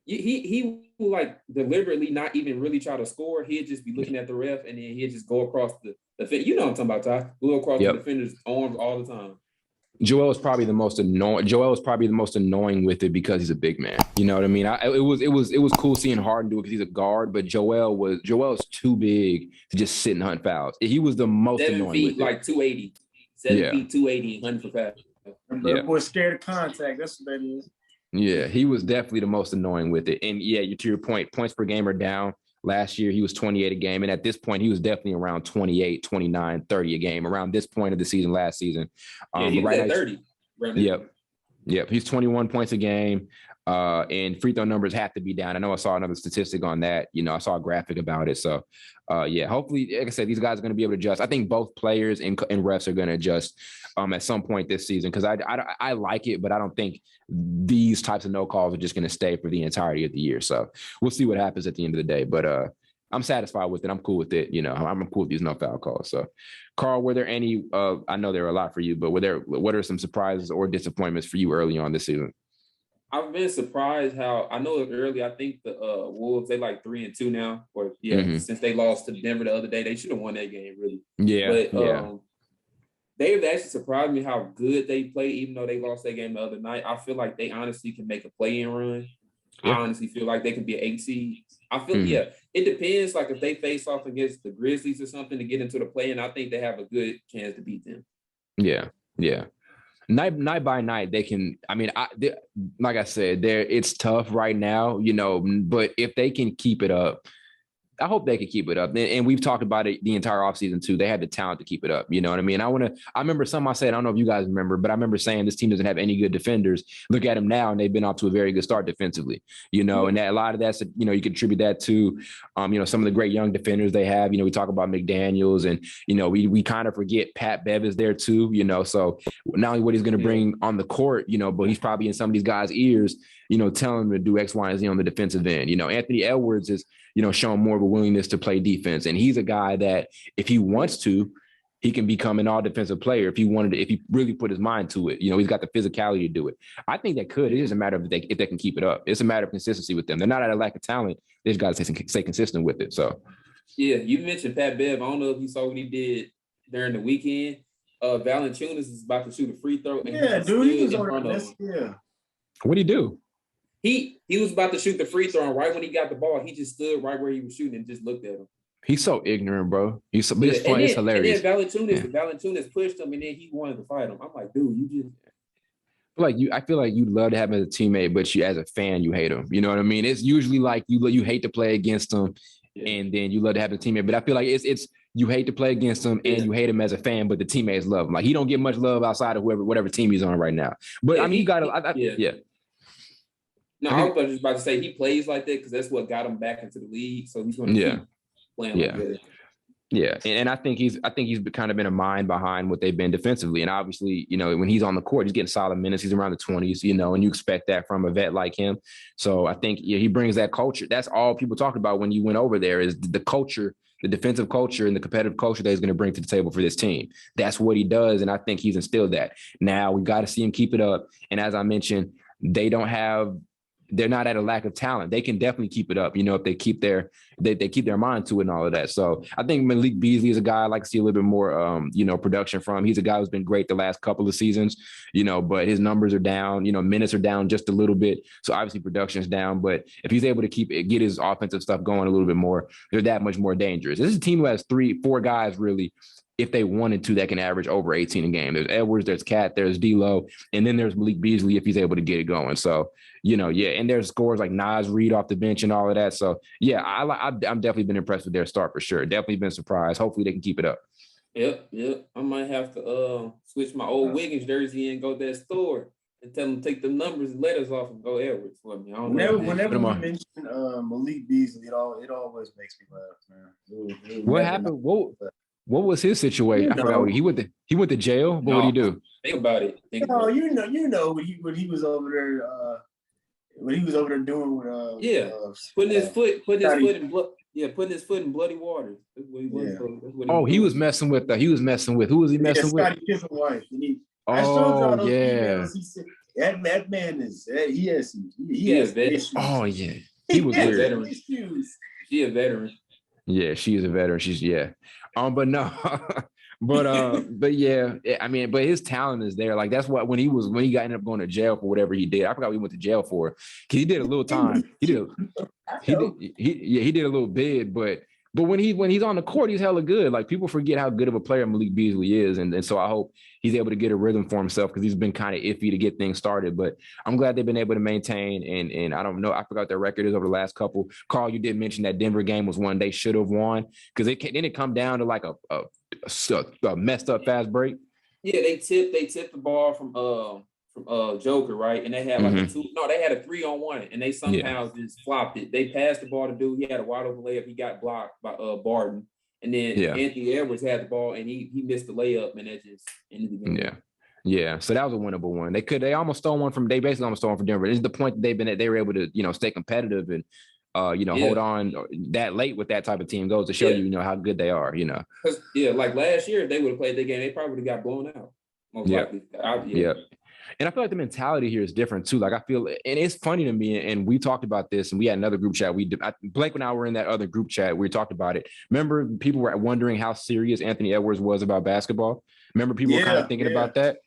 he will like deliberately not even really try to score. He'd just be looking at the ref and then he'd just go across the defense. You know what I'm talking about, Ty? Go across the defender's arms all the time. Joel is probably the most annoying with it because he's a big man. You know what I mean? It was cool seeing Harden do it because he's a guard, but Joel's too big to just sit and hunt fouls. He was the most 7 annoying feet, with it. like 280. 7 feet, 280, hunting for fouls. That boy scared of contact. That's what that is. Yeah, he was definitely the most annoying with it. And yeah, to your point, points per game are down. Last year, he was 28 a game. And at this point, he was definitely around 28, 29, 30 a game around this point of the season last season. He was at 30. Yep. He's 21 points a game. And free throw numbers have to be down. I know I saw another statistic on that. I saw a graphic about it. So, hopefully, like I said, these guys are going to be able to adjust. I think both players and refs are going to adjust at some point this season because I like it, but I don't think these types of no calls are just going to stay for the entirety of the year. So we'll see what happens at the end of the day. But I'm satisfied with it. I'm cool with it. I'm cool with these no foul calls. So, Carl, were there any? I know there were a lot for you, but what are some surprises or disappointments for you early on this season? I've been surprised how I know early. I think the Wolves, they like 3-2 now. Or since they lost to Denver the other day, they should have won that game really. But they've actually surprised me how good they play, even though they lost that game the other night. I feel like they honestly can make a play-in run. Yeah. I honestly feel like they can be an 8 seed. I feel it depends. Like if they face off against the Grizzlies or something to get into the play-in, I think they have a good chance to beat them. Yeah. Night by night, they can. I mean, like I said, it's tough right now, but if they can keep it up, I hope they could keep it up. And we've talked about it the entire offseason too. They had the talent to keep it up. You know what I mean? I remember something I said, I don't know if you guys remember, but I remember saying this team doesn't have any good defenders. Look at them now, and they've been off to a very good start defensively, and that a lot of that's, you can attribute that to, some of the great young defenders they have. We talk about McDaniels and, we kind of forget Pat Bev is there too, so not only what he's going to bring on the court, but he's probably in some of these guys' ears, telling them to do X, Y, and Z on the defensive end. Anthony Edwards is, showing more of a willingness to play defense. And he's a guy that if he wants to, he can become an all defensive player if he really put his mind to it. He's got the physicality to do it. I think they could. It is a matter of if they can keep it up. It's a matter of consistency with them. They're not at a lack of talent. They just got to stay consistent with it. So, yeah, you mentioned Pat Bev. I don't know if you saw what he did during the weekend. Valanciunas is about to shoot a free throw. And he was on this. Yeah. What'd he do? He was about to shoot the free throw, and right when he got the ball, he just stood right where he was shooting and just looked at him. He's so ignorant, bro. It's funny. It's hilarious. And then Valanciunas pushed him, and then he wanted to fight him. I'm like, dude, you just I feel like you'd love to have him as a teammate, but as a fan, you hate him. You know what I mean? It's usually like you hate to play against him, and then you love to have a teammate. But I feel like it's you hate to play against him, and you hate him as a fan, but the teammates love him. Like he don't get much love outside of whatever team he's on right now. But I mean, you got to. No, I was just about to say he plays like that because that's what got him back into the league. So he's going to keep playing like that. Yeah, and I think he's kind of been a mind behind what they've been defensively. And obviously, when he's on the court, he's getting solid minutes. He's around the 20s, and you expect that from a vet like him. So I think he brings that culture. That's all people talk about when you went over there is the culture, the defensive culture and the competitive culture that he's going to bring to the table for this team. That's what he does, and I think he's instilled that. Now we got to see him keep it up. And as I mentioned, they're not at a lack of talent. They can definitely keep it up, if they keep their mind to it and all of that. So I think Malik Beasley is a guy I'd like to see a little bit more, production from. He's a guy who's been great the last couple of seasons, but his numbers are down, minutes are down just a little bit. So obviously production's down, but if he's able to get his offensive stuff going a little bit more, they're that much more dangerous. This is a team who has 3-4 guys really, if they wanted to, that can average over 18 a game. There's Edwards, there's Cat, there's D'Lo, and then there's Malik Beasley if he's able to get it going. So, and there's scores like Naz Reid off the bench and all of that. So, I'm definitely been impressed with their start for sure. Definitely been surprised. Hopefully they can keep it up. Yep. I might have to switch my old Wiggins jersey and go to that store. and tell him to take the numbers and letters off and go Edwards for me. I don't know. Whenever we mention Malik Beasley, it always makes me laugh, man. What happened? What was his situation? I forgot. He went to jail. What would he do? Think about it. You know when he was over there. What he was over there doing with putting his foot in bloody water. That's what he was. He was messing with who was he messing with? Scottie Pippen's wife. I showed y'all emails. He said, that man is he has issues. Oh yeah, he was weird. She a veteran. Yeah, she is a veteran. She's but no. But yeah, I mean, but his talent is there. Like that's what when he ended up going to jail for whatever he did. I forgot what he went to jail for because he did a little time. He did a little bit, but when he's on the court, he's hella good. Like people forget how good of a player Malik Beasley is, and so I hope he's able to get a rhythm for himself because he's been kind of iffy to get things started. But I'm glad they've been able to maintain. And I don't know, I forgot their record is over the last couple. Carl, you did mention that Denver game was one they should have won because it come down to like a messed up fast break. Yeah, they tipped the ball from Joker, right? And they had like they had a 3-on-1 and they somehow just flopped it. They passed the ball to dude. He had a wide open layup. He got blocked by Barton. And then Anthony Edwards had the ball and he missed the layup and that just ended the game. Yeah. So that was a winnable one. They almost stole one from Denver. This is the point that they were able to, stay competitive and hold on that late with that type of team goes to show you how good they are, Because like last year, if they would have played the game, they probably would have got blown out. Most likely. And I feel like the mentality here is different too. Like I feel, and it's funny to me, and we talked about this, and we had another group chat. Blake and I were in that other group chat. We talked about it. Remember, people were wondering how serious Anthony Edwards was about basketball. Remember, people were kind of thinking about that.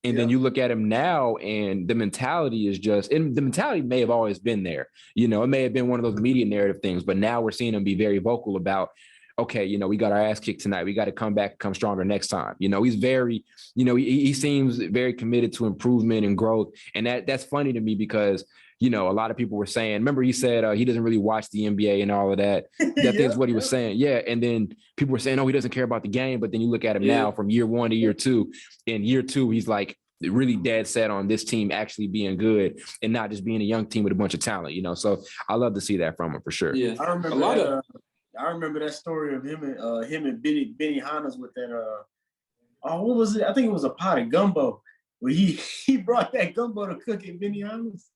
And then you look at him now, and the mentality is and the mentality may have always been there. It may have been one of those media narrative things, but now we're seeing him be very vocal about, okay, we got our ass kicked tonight. We got to come back, come stronger next time. He's very, he seems very committed to improvement and growth. And that's funny to me because, a lot of people were saying, remember he said he doesn't really watch the NBA and all of that. That's what he was saying. Yeah. And then people were saying, oh, he doesn't care about the game. But then you look at him now from year 1 to year 2. In year 2, he's like really dead set on this team actually being good and not just being a young team with a bunch of talent, So I love to see that from him for sure. Yeah. I remember that story of him and Benny Hannes with that what was it? I think it was a pot of gumbo where he brought that gumbo to cook at Benny Hannes.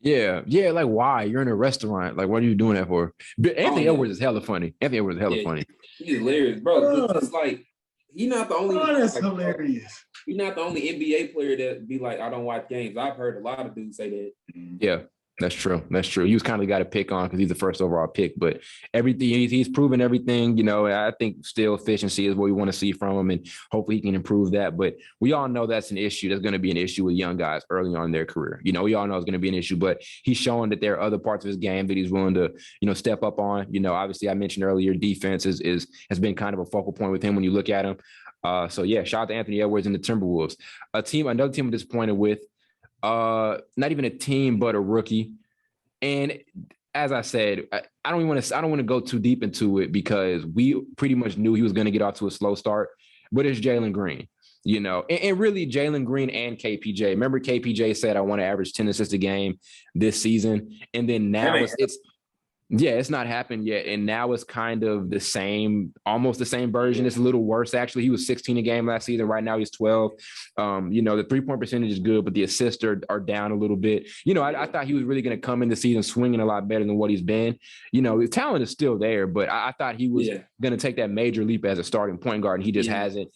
Yeah, like why? You're in a restaurant. Like, what are you doing that for? Anthony Edwards is hella funny. Funny. He's hilarious, bro. It's like he's not the only. That's hilarious. He's not the only NBA player that be like, I don't watch games. I've heard a lot of dudes say that. Yeah. That's true. He was kind of got to pick on because he's the first overall pick, but everything he's proven everything, I think still efficiency is what we want to see from him and hopefully he can improve that. But we all know that's an issue. That's going to be an issue with young guys early on in their career. We all know it's going to be an issue, but he's showing that there are other parts of his game that he's willing to, step up on. Obviously I mentioned earlier, defense has been kind of a focal point with him when you look at him. So yeah, shout out to Anthony Edwards and the Timberwolves. Another team I'm disappointed with, not even a team, but a rookie. And as I said, I don't want to go too deep into it because we pretty much knew he was going to get off to a slow start, but it's Jalen Green, and really Jalen Green and KPJ. Remember KPJ said, I want to average 10 assists a game this season. And then now it's not happened yet. And now it's kind of the same, almost the same version. It's a little worse, actually. He was 16 a game last season. Right now he's 12. The 3-point percentage is good, but the assists are down a little bit. I thought he was really going to come in the season swinging a lot better than what he's been. His talent is still there, but I thought he was going to take that major leap as a starting point guard, and he just hasn't.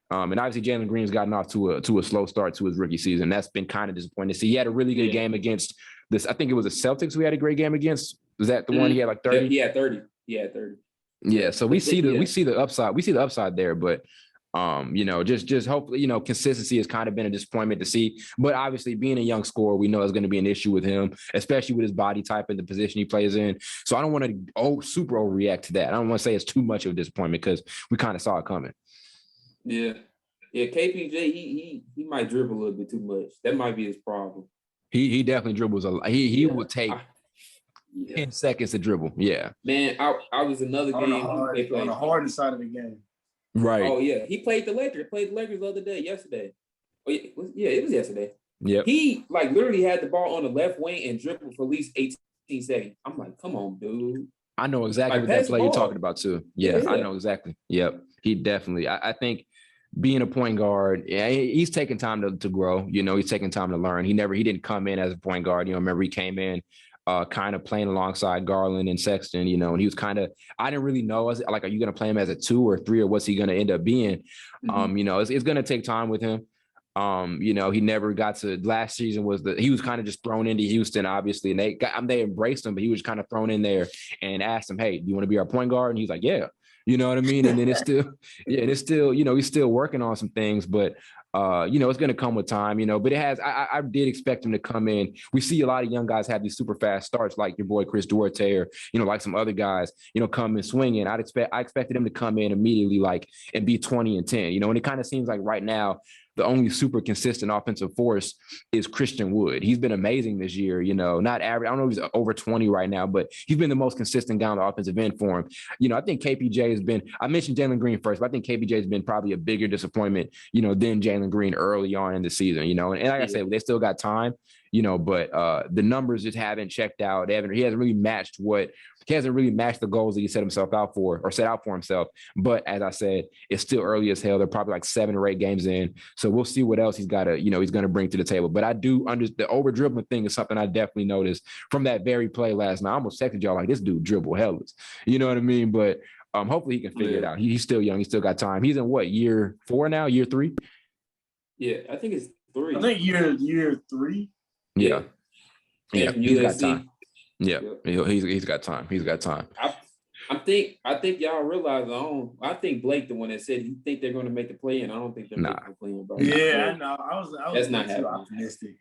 And obviously Jalen Green's gotten off to a slow start to his rookie season. That's been kind of disappointing to see. He had a really good game against this. I think it was the Celtics who had a great game against. Was that the one he had like 30? Yeah, 30. Yeah, 30. Yeah, so we see the upside. We see the upside there, but just hopefully, consistency has kind of been a disappointment to see. But obviously, being a young scorer, we know is going to be an issue with him, especially with his body type and the position he plays in. So I don't want to super overreact to that. I don't want to say it's too much of a disappointment because we kind of saw it coming. Yeah. KPJ, he might dribble a little bit too much. That might be his problem. He definitely dribbles a lot. He will take 10 seconds to dribble. Yeah. Man, I was another game. On the Harden side of the game. Right. Oh, yeah. He played the Lakers. Played the Lakers the other day, yesterday. Oh, yeah, it was yesterday. Yep. He like literally had the ball on the left wing and dribbled for at least 18 seconds. I'm like, come on, dude. I know exactly Like, what that play you're ball. talking about too. Yeah, I know exactly. Yep. He definitely, I think being a point guard, yeah, he's taking time to grow. You know, he's taking time to learn. He didn't come in as a point guard. You know, remember he came in kind of playing alongside Garland and Sexton, you know, and he was kind of, I didn't really know, like, are you going to play him as a 2 or 3 or what's he going to end up being? You know, it's going to take time with him. You know, he never got to, last season he was kind of just thrown into Houston, obviously, and they embraced him, but he was kind of thrown in there and asked him, hey, do you want to be our point guard? And he's like, yeah, you know what I mean? And then it's still, you know, he's still working on some things, but you know, it's going to come with time, you know, but I did expect him to come in. We see a lot of young guys have these super fast starts, like your boy Chris Duarte, or, you know, like some other guys, you know, come and swing in. I expected him to come in immediately, like, and be 20 and 10, you know, and it kind of seems like right now, the only super consistent offensive force is Christian Wood. He's been amazing this year, you know, not average. I don't know if he's over 20 right now, but he's been the most consistent guy on the offensive end for him. You know, I think KPJ has been, I mentioned Jalen Green first, but I think KPJ has been probably a bigger disappointment, you know, than Jalen Green early on in the season, you know, and like I said, they still got time, you know, but the numbers just haven't checked out. He hasn't really matched the goals that he set out for himself. But as I said, it's still early as hell. They're probably like 7 or 8 games in. So we'll see what else he's got to, you know, he's going to bring to the table. But I do understand the over dribbling thing is something I definitely noticed from that very play last night. I almost texted y'all like, this dude dribble hellas. You know what I mean? But hopefully he can figure it out. He's still young. He's still got time. He's in what, year 4 now? Year 3? Yeah, I think it's 3. I think year 3. Yeah. Yeah, he's got time. Yeah, yep. He's got time. He's got time. I think y'all realize I think Blake the one that said he think they're going to make the play, and I don't think they're making the play. Bro. Yeah, I know. I was that's not too optimistic.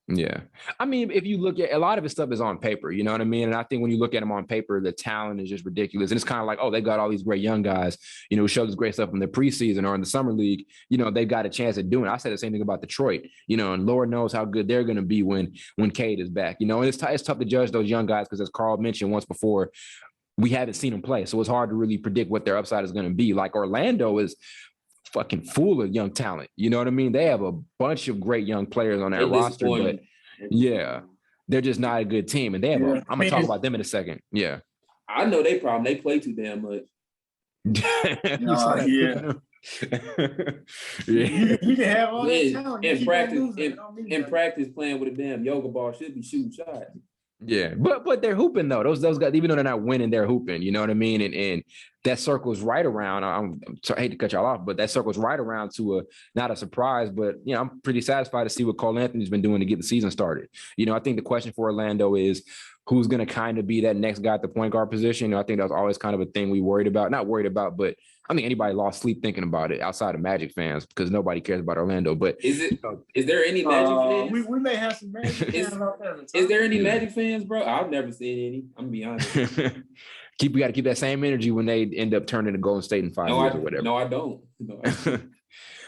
Yeah. I mean, if you look at a lot of his stuff is on paper, you know what I mean? And I think when you look at him on paper, the talent is just ridiculous. And it's kind of like, oh, they got all these great young guys, you know, who showed this great stuff in the preseason or in the summer league. You know, they've got a chance at doing it. I said the same thing about Detroit, you know, and Lord knows how good they're going to be when Cade is back, you know, and it's tough to judge those young guys because, as Carl mentioned once before, we haven't seen them play. So it's hard to really predict what their upside is going to be. Like Orlando is fucking full of young talent. You know what I mean? They have a bunch of great young players on that roster, but yeah, they're just not a good team. And they have I'm going to talk about them in a second. Yeah. I know they problem. They play too damn much. Yeah. You can have all that talent. In practice playing with a damn yoga ball should be shooting shots. Yeah, but they're hooping though. Those guys, even though they're not winning, they're hooping. You know what I mean? And that circle's right around. I hate to cut y'all off, but that circle's right around to not a surprise. But you know, I'm pretty satisfied to see what Cole Anthony's been doing to get the season started. You know, I think the question for Orlando is who's going to kind of be that next guy at the point guard position. You know, I think that was always kind of a thing we worried about. Not worried about, but I think anybody lost sleep thinking about it outside of Magic fans because nobody cares about Orlando. But is there any Magic fans? We may have some Magic fans out there. Is there any Magic fans, bro? I've never seen any. I'm gonna be honest. We got to keep that same energy when they end up turning to Golden State in 5 years or whatever. No, I don't.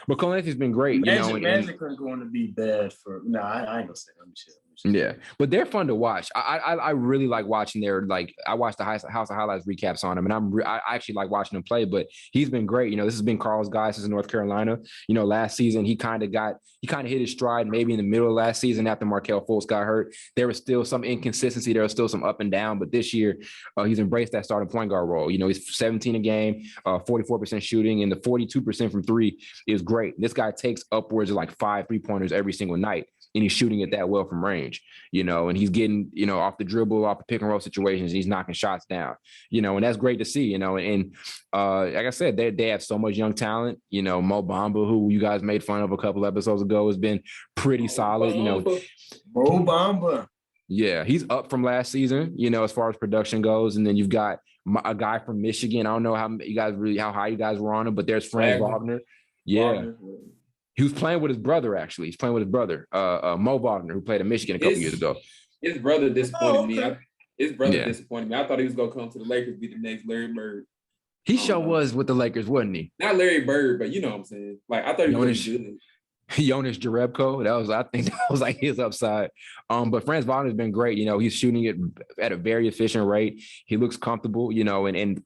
But Cole Anthony's been great. Magic are going to be bad for. No, I ain't gonna say that shit. Yeah, but they're fun to watch. I really like watching I watched the House of Highlights recaps on him, and I actually like watching him play. But he's been great. You know, this has been Carl's guy since North Carolina. You know, last season he kind of hit his stride maybe in the middle of last season after Markelle Fultz got hurt. There was still some inconsistency. There was still some up and down. But this year, he's embraced that starting point guard role. You know, he's 17 a game, 44% shooting, and the 42% from 3 is great. This guy takes upwards of like 5 3-pointers every single night. And he's shooting it that well from range, you know, and he's getting, you know, off the dribble, off the pick and roll situations. He's knocking shots down, you know, and that's great to see, you know, and like I said, they have so much young talent, you know, Mo Bamba, who you guys made fun of a couple episodes ago, has been pretty solid, you know. Mo Bamba. Yeah, he's up from last season, you know, as far as production goes. And then you've got a guy from Michigan. I don't know how high you guys were on him, but there's Franz Wagner. Yeah. Wagner. He was playing with his brother, actually. He's playing with his brother, Mo Wagner, who played in Michigan a couple years ago. His brother disappointed me. Disappointed me. I thought he was going to come to the Lakers, be the next Larry Bird. He sure was with the Lakers, wasn't he? Not Larry Bird, but you know what I'm saying. Like, I thought he was good. Jonas Jerebko. I think that was like his upside. But Franz Wagner's been great. He's shooting it at a very efficient rate. He looks comfortable, and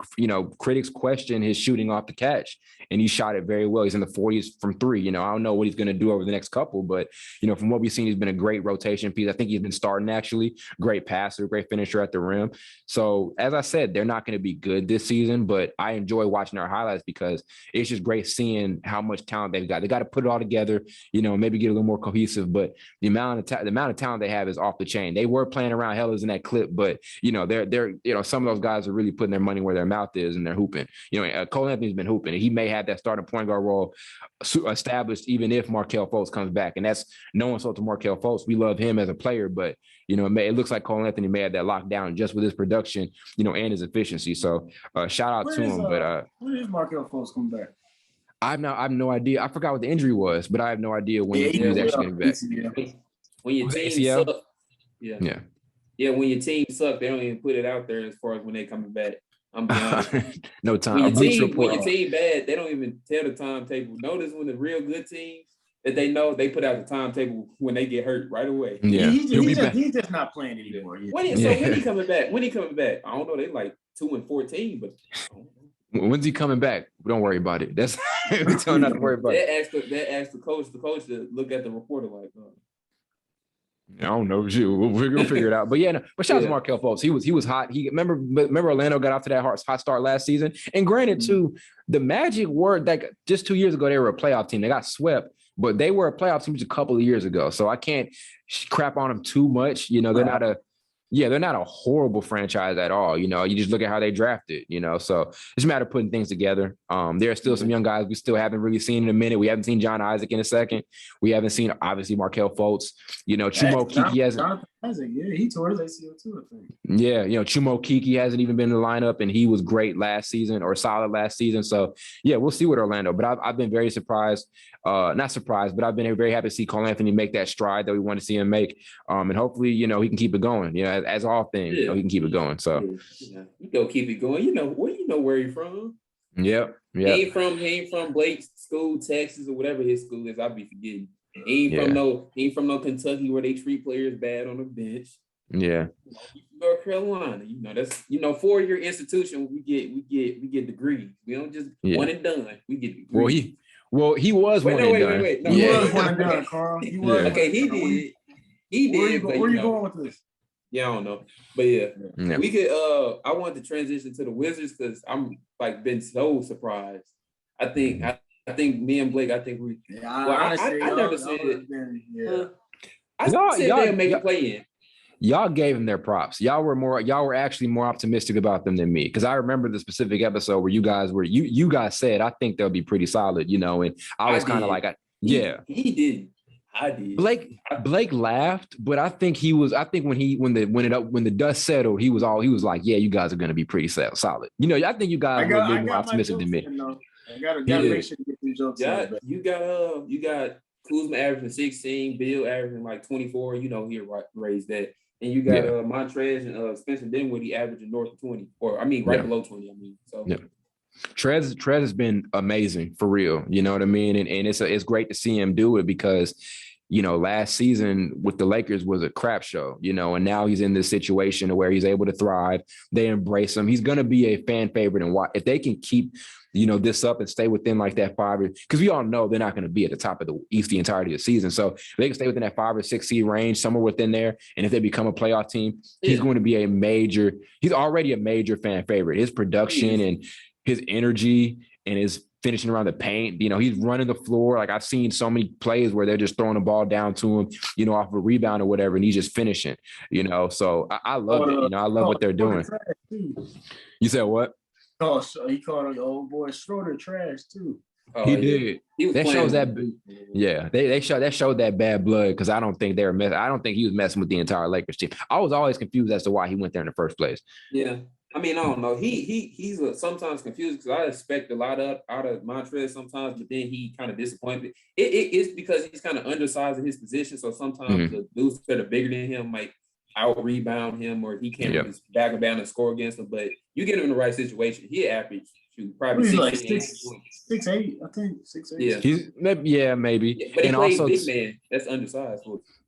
critics question his shooting off the catch, and he shot it very well. He's in the 40s from three. I don't know what he's going to do over the next couple, but, from what we've seen, he's been a great rotation piece. I think he's been starting actually. Great passer, great finisher at the rim. So as I said, they're not going to be good this season, but I enjoy watching our highlights because it's just great seeing how much talent they've got. They got to put it all together, maybe get a little more cohesive, but the amount of talent they have is off the chain. They were playing around hellas in that clip, but they're some of those guys are really putting their money where their mouth is, and they're hooping. Cole Anthony's been hooping. He may have that starting point guard role established even if Markelle Fultz comes back, and that's no insult to Markelle Fultz. We love him as a player, but it looks like Cole Anthony may have that locked down just with his production, and his efficiency. So shout out to him. But when is Markelle Fultz coming back? I have no idea. I forgot what the injury was, but I have no idea when he was actually going to be back. When your team sucks, when your team sucks, they don't even put it out there as far as when they coming back. I'm being honest. No time. When your team bad, they don't even tell the timetable. Notice when the real good teams that they know, they put out the timetable when they get hurt right away. Yeah, he's just not playing anymore. Yeah. When he coming back? When he coming back? I don't know. They like 2-14, but. When's he coming back? Don't worry about it. That's we tell him not to worry about it. They asked the coach to look at the reporter like, I don't know. We're gonna figure it out. But but shout out to Markelle Fultz. He was hot. Remember Orlando got off to that hot start last season. And granted, too, the Magic were that just 2 years ago they were a playoff team. They got swept, but they were a playoff team just a couple of years ago. So I can't crap on them too much. They're not a horrible franchise at all. You just look at how they drafted, so it's a matter of putting things together. There are still some young guys we still haven't really seen in a minute. We haven't seen John Isaac in a second. We haven't seen, obviously, Markelle Fultz. Chuma Okeke hasn't. He tore his ACL too, I think. Yeah, Chuma Okeke hasn't even been in the lineup, and he was great last season or solid last season. So, we'll see with Orlando. But I've been very surprised. Not surprised, but I've been very happy to see Cole Anthony make that stride that we want to see him make. And hopefully, he can keep it going. As all things, he can keep it going. So you go keep it going. Where he's from. Yep. He ain't from Blake's school, Texas, or whatever his school is. I'll be forgetting. He ain't from no Kentucky where they treat players bad on the bench. Yeah. North Carolina, that's 4-year institution. We get degrees. We don't just one and done. We get degrees. He was one and done. Wait. No, he was one and done, Carl. He was. Okay, he did. He did. Where you going with this? Yeah, I don't know. But we could I wanted to transition to the Wizards because I'm been so surprised. I think me and Blake, I never said it. I said they'll make a play in. Y'all gave them their props. Y'all were actually more optimistic about them than me. Because I remember the specific episode where you guys said, I think they'll be pretty solid, and I was kind of like, he did. I did. Blake laughed, but I think when the dust settled, he was like, yeah, you guys are going to be pretty solid. I think you guys were a little more optimistic than me. I gotta make sure you get these jokes. You got Kuzma averaging 16, Bill averaging like 24. He raised that, and you got Montrez and Spencer Dinwiddie averaging north of 20, below 20. So. Yeah. Trez has been amazing for real. You know what I mean? And it's great to see him do it because, last season with the Lakers was a crap show, and now he's in this situation where he's able to thrive. They embrace him. He's going to be a fan favorite. And if they can keep, this up and stay within like that 5, because we all know they're not going to be at the top of the East the entirety of the season. So if they can stay within that 5 or 6 seed range, somewhere within there. And if they become a playoff team, he's going to be he's already a major fan favorite. His production and his energy and his finishing around the paint, he's running the floor. Like I've seen so many plays where they're just throwing the ball down to him, off of a rebound or whatever, and he's just finishing, So I love it. I love what they're doing. You said what? Oh, so he called the old boy Schroeder trash too. Oh, he did. That shows that. Yeah, that showed that bad blood because I don't think I don't think he was messing with the entire Lakers team. I was always confused as to why he went there in the first place. Yeah. I don't know. He's sometimes confused because I expect a lot out of Montrez sometimes, but then he kind of disappointed. It's because he's kind of undersized in his position, so sometimes the dudes that are bigger than him might out rebound him or he can't just back him down and score against him. But you get him in the right situation, he average probably he's like 6'8", I think 6'8". Yeah, maybe. Yeah, but he plays big man. That's undersized.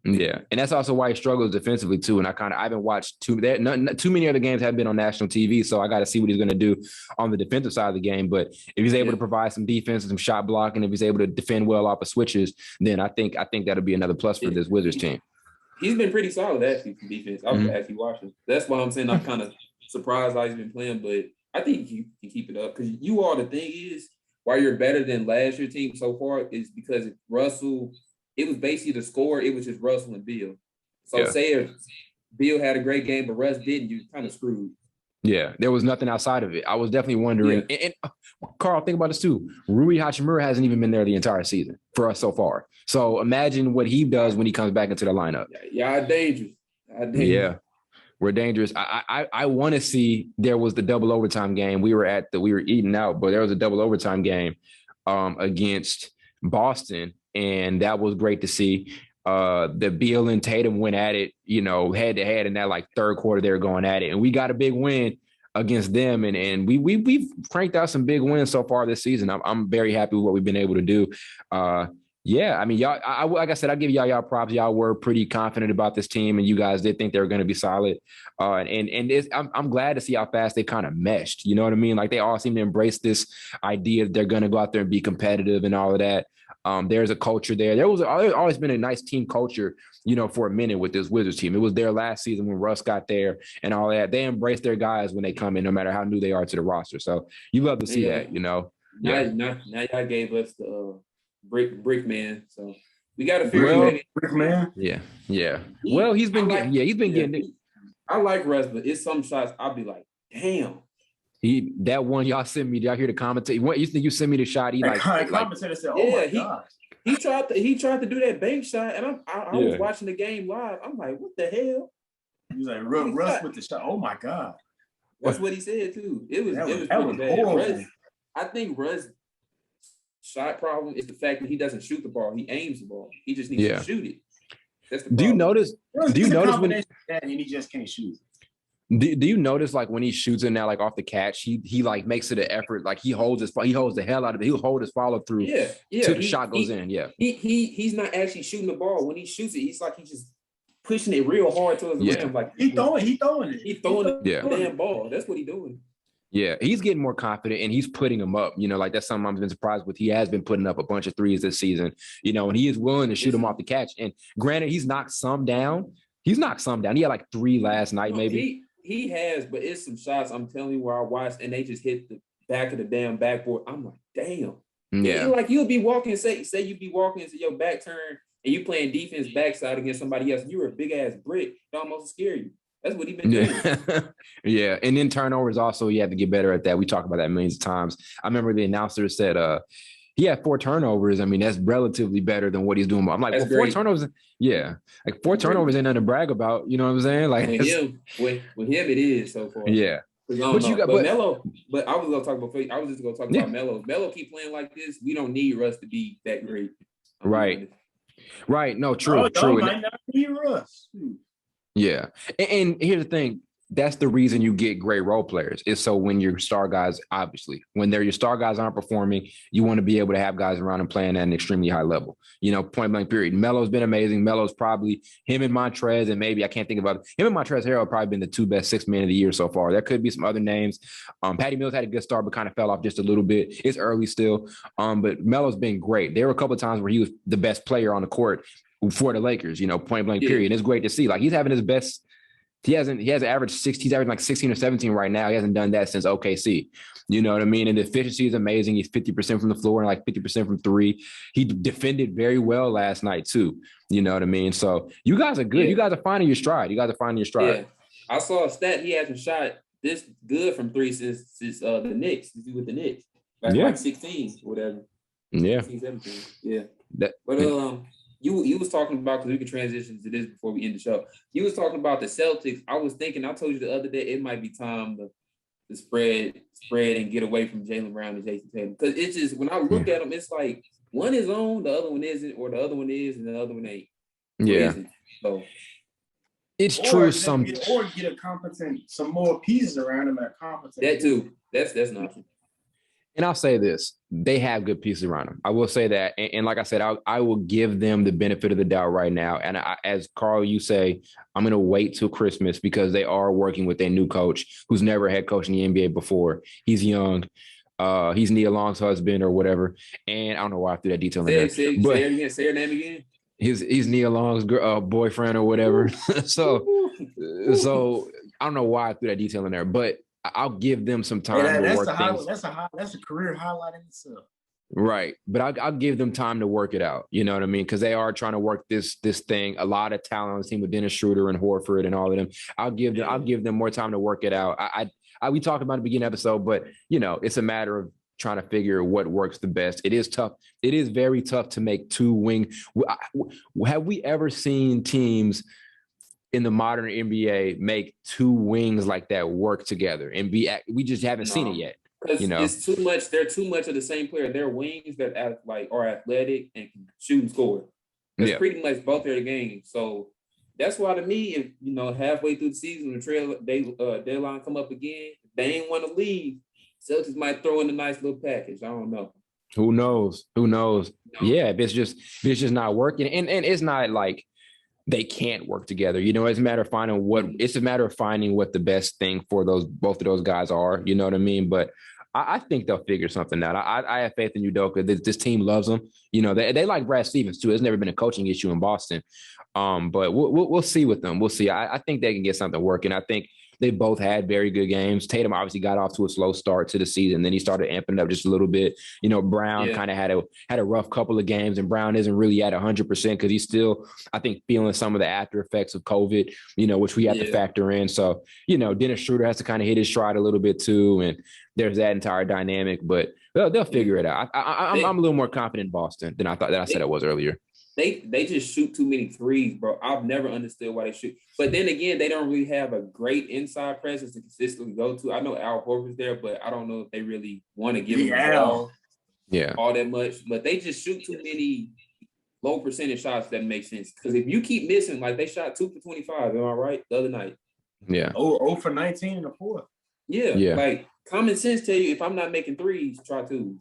Yeah, and that's also why he struggles defensively too. And I haven't watched too many other games have been on national TV, so I got to see what he's going to do on the defensive side of the game. But if he's able to provide some defense and some shot blocking, if he's able to defend well off of switches, then I think that'll be another plus for this Wizards team. He's been pretty solid actually for defense. I was actually watching. That's why I'm saying I'm kind of surprised how he's been playing, but I think you can keep it up because the thing is why you're better than last year's team so far is because Russell. It was basically the score. It was just Russell and Beal. So say if Beal had a great game, but Russ didn't, you kind of screwed. Yeah, there was nothing outside of it. I was definitely wondering. Yeah. And Carl, think about this too. Rui Hachimura hasn't even been there the entire season for us so far. So imagine what he does when he comes back into the lineup. Yeah, dangerous. Yeah, we're dangerous. I want to see. There was the double overtime game. We were eating out, but there was a double overtime game against Boston. And that was great to see. The Beal and Tatum went at it, head to head in that like third quarter. They were going at it, and we got a big win against them. And we've cranked out some big wins so far this season. I'm very happy with what we've been able to do. Yeah, I mean, y'all. Like I said, I give y'all props. Y'all were pretty confident about this team, and you guys did think they were going to be solid. I'm glad to see how fast they kind of meshed. You know what I mean? Like they all seem to embrace this idea that they're going to go out there and be competitive and all of that. There's a culture there. There's always been a nice team culture, for a minute with this Wizards team. It was there last season when Russ got there and all that. They embrace their guys when they come in, no matter how new they are to the roster. So you love to see that, Now y'all gave us the brick man. So we got to figure out brick man. Yeah. Well, he's been getting it. I like Russ, but it's some shots I'll be like, damn. That one y'all sent me. Did y'all hear the commentator? What you think you sent me the shot? Commentator said, "Oh my God." He tried to do that bank shot, and I was watching the game live. I'm like, what the hell? He was like, Russ with the shot. Oh my God. That's what he said too. It was pretty bad. Russ, I think Russ' shot problem is the fact that he doesn't shoot the ball. He aims the ball. He just needs to shoot it. That's the problem. Do you notice when and he just can't shoot? Do you notice like when he shoots it now, like off the catch, he like makes it an effort, like he holds the hell out of it. He'll hold his follow through till the shot goes in. Yeah. He's not actually shooting the ball. When he shoots it, he's just pushing it real hard towards the rim. Like he throwing it. He's throwing the damn ball. That's what he's doing. Yeah, he's getting more confident and he's putting them up. Like that's something I've been surprised with. He has been putting up a bunch of threes this season, and he is willing to shoot them off the catch. And granted, he's knocked some down. He had like 3 last night, maybe. He has, but it's some shots I'm telling you where I watched and they just hit the back of the damn backboard. I'm like, damn. Yeah. Like you'll be walking, say you be walking into your back turn and you playing defense backside against somebody else. You were a big ass brick. It almost scare you. That's what he been doing. Yeah. And then turnovers also, you have to get better at that. We talk about that millions of times. I remember the announcer said, he had 4 turnovers. I mean, that's relatively better than what he's doing. I'm like, 4 turnovers. Yeah. Like 4 turnovers ain't nothing to brag about. You know what I'm saying? Like with him, it is so far. Yeah. Melo, but I was going to talk about, I was just going to talk about Melo. If Melo keep playing like this, we don't need Russ to be that great. Right. No, true. Might not be Russ. Yeah. And here's the thing. That's the reason you get great role players is so when your star guys, obviously, when your star guys aren't performing, you want to be able to have guys around and playing at an extremely high level, point blank period. Melo's been amazing. Melo's probably him and Montrez, and maybe I can't think about it. Him and Montrez Harrell have probably been the 2 best 6 men of the year so far. There could be some other names. Patty Mills had a good start, but kind of fell off just a little bit. It's early still. But Melo's been great. There were a couple of times where he was the best player on the court for the Lakers, point blank period. And it's great to see. Like he's having his best. He hasn't averaged 60. He's averaging like 16 or 17 right now. He hasn't done that since OKC. You know what I mean? And the efficiency is amazing. He's 50% from the floor and like 50% from 3. He defended very well last night too. You know what I mean? So you guys are good. Yeah. You guys are finding your stride. Yeah. I saw a stat. He hasn't shot this good from 3 since the Knicks. With the Knicks. Like 16 or whatever. Yeah. 16, 17. Yeah. You was talking about, because we can transition to this before we end the show. You was talking about the Celtics. I was thinking, I told you the other day, it might be time to spread and get away from Jaylen Brown and Jason Tatum. Because it's just, when I look at them, it's like one is on, the other one isn't, or the other one is, and the other one ain't. Yeah. Isn't. So It's true. Or get a competent, some more pieces around him that are competent. That too. That's an option. And I'll say this, they have good pieces around them. I will say that. And like I said, I will give them the benefit of the doubt right now. And as Carl, you say, I'm going to wait till Christmas because they are working with a new coach who's never had coached in the NBA before. He's young. He's Nia Long's husband or whatever. And I don't know why I threw that detail in there. Say her name again. He's Nia Long's boyfriend or whatever. so I don't know why I threw that detail in there, but I'll give them some time to work things. That's a career highlight in itself. Right. But I'll give them time to work it out. You know what I mean? Because they are trying to work this thing. A lot of talent on the team with Dennis Schroeder and Horford and all of them. I'll give them more time to work it out. We talked about it in the beginning episode, but it's a matter of trying to figure what works the best. It is tough. It is very tough to make two wing. Have we ever seen teams in the modern NBA make two wings like that work together and we just haven't seen it yet. It's too much. They're too much of the same player. They're wings that are athletic and can shoot and score. That's pretty much both their games. So that's why to me, if halfway through the season, the deadline come up again, if they ain't want to leave, Celtics might throw in a nice little package. I don't know. Who knows? No. Yeah, if it's just not working, and it's not like they can't work together. It's a matter of finding what the best thing for both of those guys are. You know what I mean? But I think they'll figure something out. I have faith in Udoka. This team loves him. They like Brad Stevens too. It's never been a coaching issue in Boston. But we'll see with them. We'll see. I think they can get something working. I think they both had very good games. Tatum obviously got off to a slow start to the season. Then he started amping up just a little bit. Brown kind of had a rough couple of games, and Brown isn't really at 100% because he's still, I think, feeling some of the after effects of COVID, which we have to factor in. So, Dennis Schroeder has to kind of hit his stride a little bit too. And there's that entire dynamic, but they'll figure it out. I'm a little more confident in Boston than I said I was earlier. They just shoot too many threes, bro. I've never understood why they shoot. But then again, they don't really have a great inside presence to consistently go to. I know Al Horford's there, but I don't know if they really want to give him the ball all that much. But they just shoot too many low percentage shots that make sense. Because if you keep missing, like they shot 2 for 25, am I right, the other night? Yeah. 0 for 19 in the fourth. Yeah. Like common sense tell you if I'm not making threes, try twos.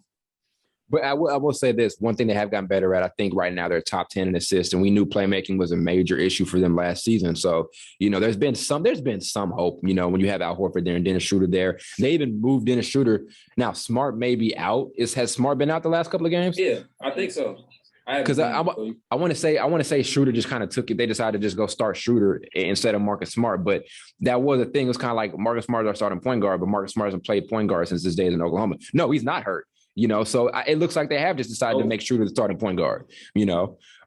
But I will say this, one thing they have gotten better at, I think right now they're top 10 in assists, and we knew playmaking was a major issue for them last season. So, there's been some hope, when you have Al Horford there and Dennis Schroeder there. They even moved Dennis Schroeder. Now, Smart may be out. Has Smart been out the last couple of games? Yeah, I think so. Because I want to say Schroeder just kind of took it. They decided to just go start Schroeder instead of Marcus Smart. But that was a thing. It was kind of like Marcus Smart is our starting point guard, but Marcus Smart hasn't played point guard since his days in Oklahoma. No, he's not hurt. So it looks like they have just decided to make Schroeder the starting point guard,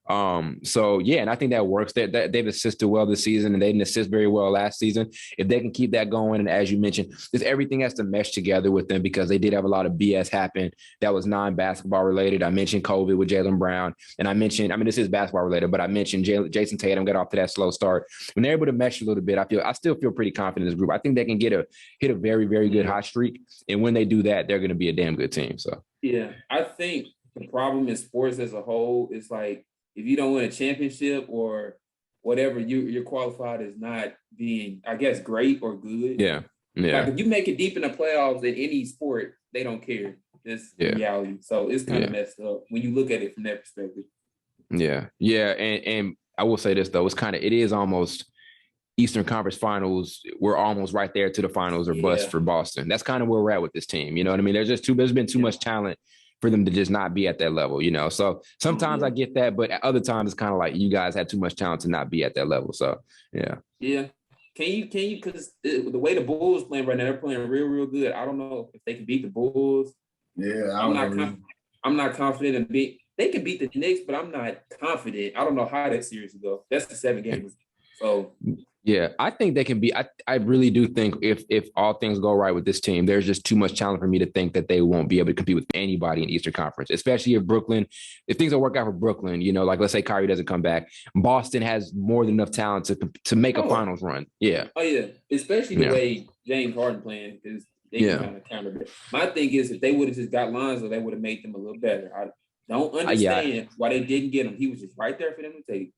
and I think that works. They've assisted well this season, and they didn't assist very well last season. If they can keep that going, and as you mentioned, everything has to mesh together with them because they did have a lot of BS happen that was non-basketball related. I mentioned COVID with Jaylen Brown, and this is basketball related, but I mentioned Jason Tatum got off to that slow start. When they're able to mesh a little bit, I still feel pretty confident in this group. I think they can hit a very, very good hot streak, and when they do that, they're going to be a damn good team. So. Yeah, I think the problem in sports as a whole is like if you don't win a championship or whatever, you're qualified as not being, I guess, great or good. Yeah. Like if you make it deep in the playoffs in any sport, they don't care. It's reality. So it's kind of messed up when you look at it from that perspective. Yeah. And I will say this though, it is almost Eastern Conference Finals. We're almost right there to the finals or bust for Boston. That's kind of where we're at with this team. You know what I mean? There's been too much talent for them to just not be at that level, So sometimes I get that, but at other times it's kind of like you guys had too much talent to not be at that level. So yeah. Yeah. Can you, because the way the Bulls playing right now, they're playing real, real good. I don't know if they can beat the Bulls. Yeah. I'm not confident they can beat the Knicks, but I'm not confident. I don't know how that series will go. That's the 7 games. So yeah, I think they can be. I really do think if all things go right with this team, there's just too much talent for me to think that they won't be able to compete with anybody in Eastern Conference, especially if things don't work out for Brooklyn, like let's say Kyrie doesn't come back. Boston has more than enough talent to make a finals run. Yeah. Oh, yeah. Especially the way James Harden playing, because they can kind of counter it. My thing is if they would have just got Lonzo, they would have made them a little better. I don't understand why they didn't get him. He was just right there for them to take.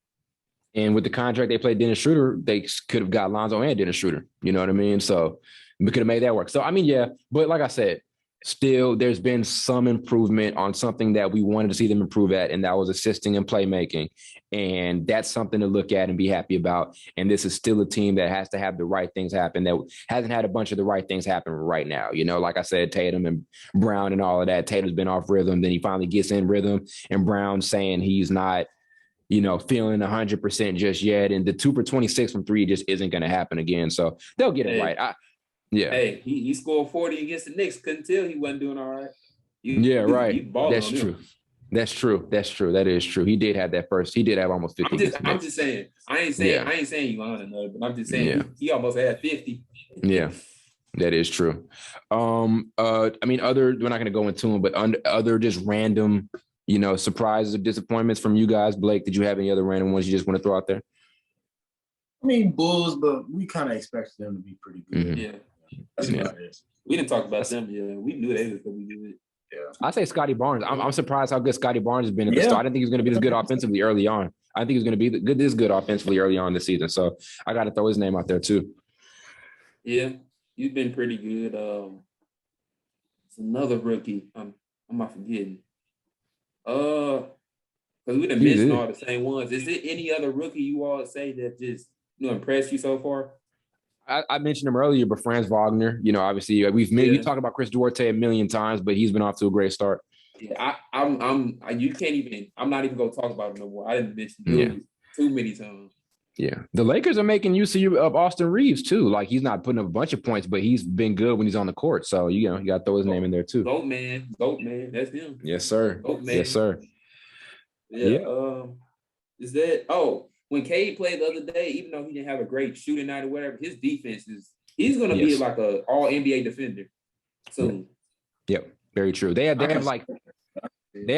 And with the contract they played Dennis Schroeder, they could have got Lonzo and Dennis Schroeder. You know what I mean? So we could have made that work. So, I mean, yeah. But like I said, still, there's been some improvement on something that we wanted to see them improve at, and that was assisting and playmaking. And that's something to look at and be happy about. And this is still a team that has to have the right things happen, that hasn't had a bunch of the right things happen right now. You know, like I said, Tatum and Brown and all of that. Tatum's been off rhythm. Then he finally gets in rhythm, and Brown saying he's not, you know, feeling 100% just yet. And the 2 for 26 from three just isn't going to happen again. So they'll get it right. Yeah. Hey, he scored 40 against the Knicks. Couldn't tell he wasn't doing all right. Right. That's true. That's true. That is true. He did have that first. He did have almost 50. I'm just saying. I ain't saying you lying, but I'm just saying he almost had 50. Yeah, that is true. I mean, we're not going to go into them, but other just random, you know, surprises or disappointments from you guys. Blake, did you have any other random ones you just want to throw out there? I mean, Bulls, but we kind of expected them to be pretty good. Mm-hmm. Yeah. That's what it is. We didn't talk about them. Yeah, we knew they was going to be good. Yeah, I say Scotty Barnes. I'm surprised how good Scotty Barnes has been at the start. I didn't think he was going to be this good offensively early on. I think he was going to be this good offensively early on this season. So I got to throw his name out there too. Yeah, you've been pretty good. It's another rookie. I'm not forgetting. Because we done mentioned all the same ones. Is there any other rookie you all say that just impressed you so far? I mentioned him earlier, but Franz Wagner, you know, obviously we talked about Chris Duarte a million times, but he's been off to a great start. Yeah, I'm not even gonna talk about him no more. I didn't mention him too many times. Yeah, the Lakers are making use of Austin Reeves too. Like, he's not putting up a bunch of points, but he's been good when he's on the court. So you got to throw his name in there too. Goat man, that's him. Yes, sir. Goat man. Yes, sir. Yeah. Is that when Cade played the other day, even though he didn't have a great shooting night or whatever, his defense he's going to be like a all NBA defender soon. Yep. Very true. They have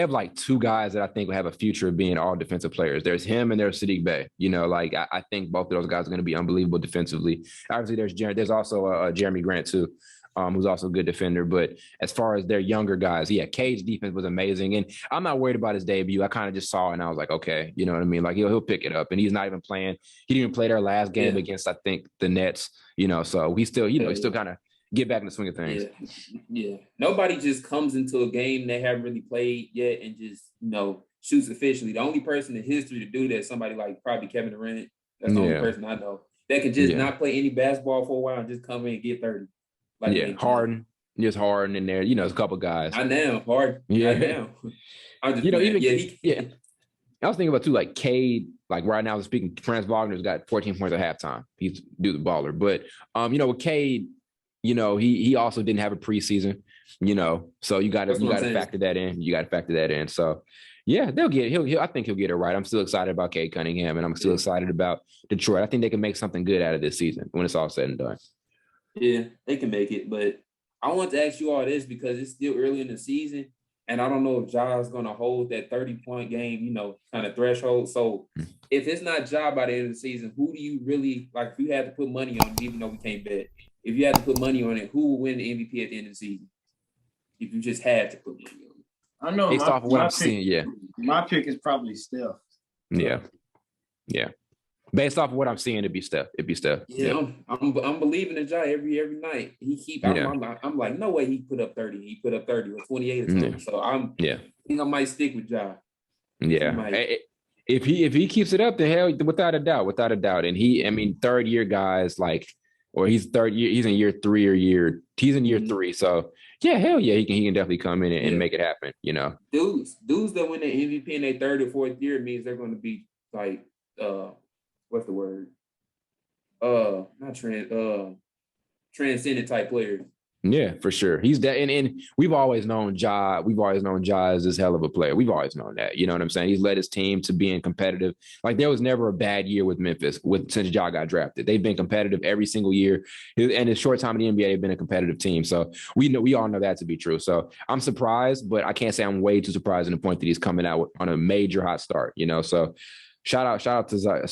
like two guys that I think will have a future of being all defensive players. There's him and there's Sadiq Bey. You know, like I think both of those guys are going to be unbelievable defensively. Obviously, there's also Jeremy Grant too, who's also a good defender. But as far as their younger guys, Cade's defense was amazing. And I'm not worried about his debut. I kind of just saw it and I was like, okay, you know what I mean? Like, he'll pick it up. And he's not even playing. He didn't even play their last game against, I think, the Nets, you know. So he still, he still kind of get back in the swing of things. Yeah. Nobody just comes into a game they haven't really played yet and just, shoots efficiently. The only person in history to do that is somebody like probably Kevin Durant. That's the only person I know that could just not play any basketball for a while and just come in and get 30. Harden. There's Harden in there. There's a couple guys. I know Harden. Yeah. I know. I'm just I was thinking about too, like Cade. Like right now, speaking, Franz Wagner's got 14 points at halftime. He's the baller. But with Cade, he also didn't have a preseason. So you got to factor that in. You got to factor that in. So they'll get it. I think he'll get it right. I'm still excited about Cade Cunningham, and I'm still excited about Detroit. I think they can make something good out of this season when it's all said and done. Yeah, they can make it, but I want to ask you all this because it's still early in the season, and I don't know if Ja is going to hold that 30-point game, kind of threshold. So if it's not Ja by the end of the season, who do you really like? If you had to put money on, even though we can't bet, if you had to put money on it, who will win the MVP at the end of the season? If you just had to put money on it, I know based off of what I'm seeing, my pick is probably Steph. Yeah. Based off of what I'm seeing, it'd be Steph. Yeah. I'm believing in Ja every night. He keep. I'm like, no way he put up 30. He put up 30 or 28 or something. So I think I might stick with Ja. Yeah. If he keeps it up, the hell, without a doubt. And third year guys he's in year 3 he's in year 3. So hell yeah, he can definitely come in and make it happen. Dudes that win the MVP in their third or fourth year means they're going to be like what's the word? Not transcendent type players. Yeah, for sure. He's that, and we've always known Ja. We've always known Ja as this hell of a player. We've always known that. You know what I'm saying? He's led his team to being competitive. Like, there was never a bad year with Memphis since Ja got drafted. They've been competitive every single year. And in short time in the NBA, they've been a competitive team. So we all know that to be true. So I'm surprised, but I can't say I'm way too surprised in the point that he's coming out on a major hot start. So. Shout out to Ja.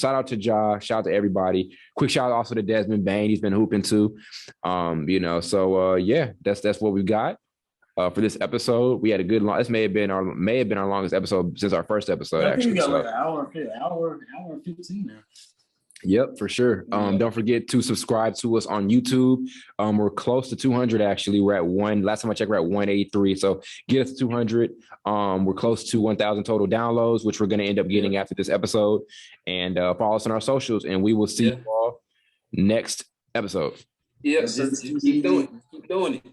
Shout out to everybody. Quick shout out also to Desmond Bane. He's been hooping too. So that's what we got. for this episode. We had a good long. This may have been our longest episode since our first episode. I think actually, we got like an hour and 15 now. Yep, for sure. Don't forget to subscribe to us on YouTube. We're close to 200 actually. We're at one. Last time I checked, we're at 183. So get us to 200. We're close to 1,000 total downloads, which we're going to end up getting after this episode. And follow us on our socials, and we will see you all next episode. Yep, keep doing it.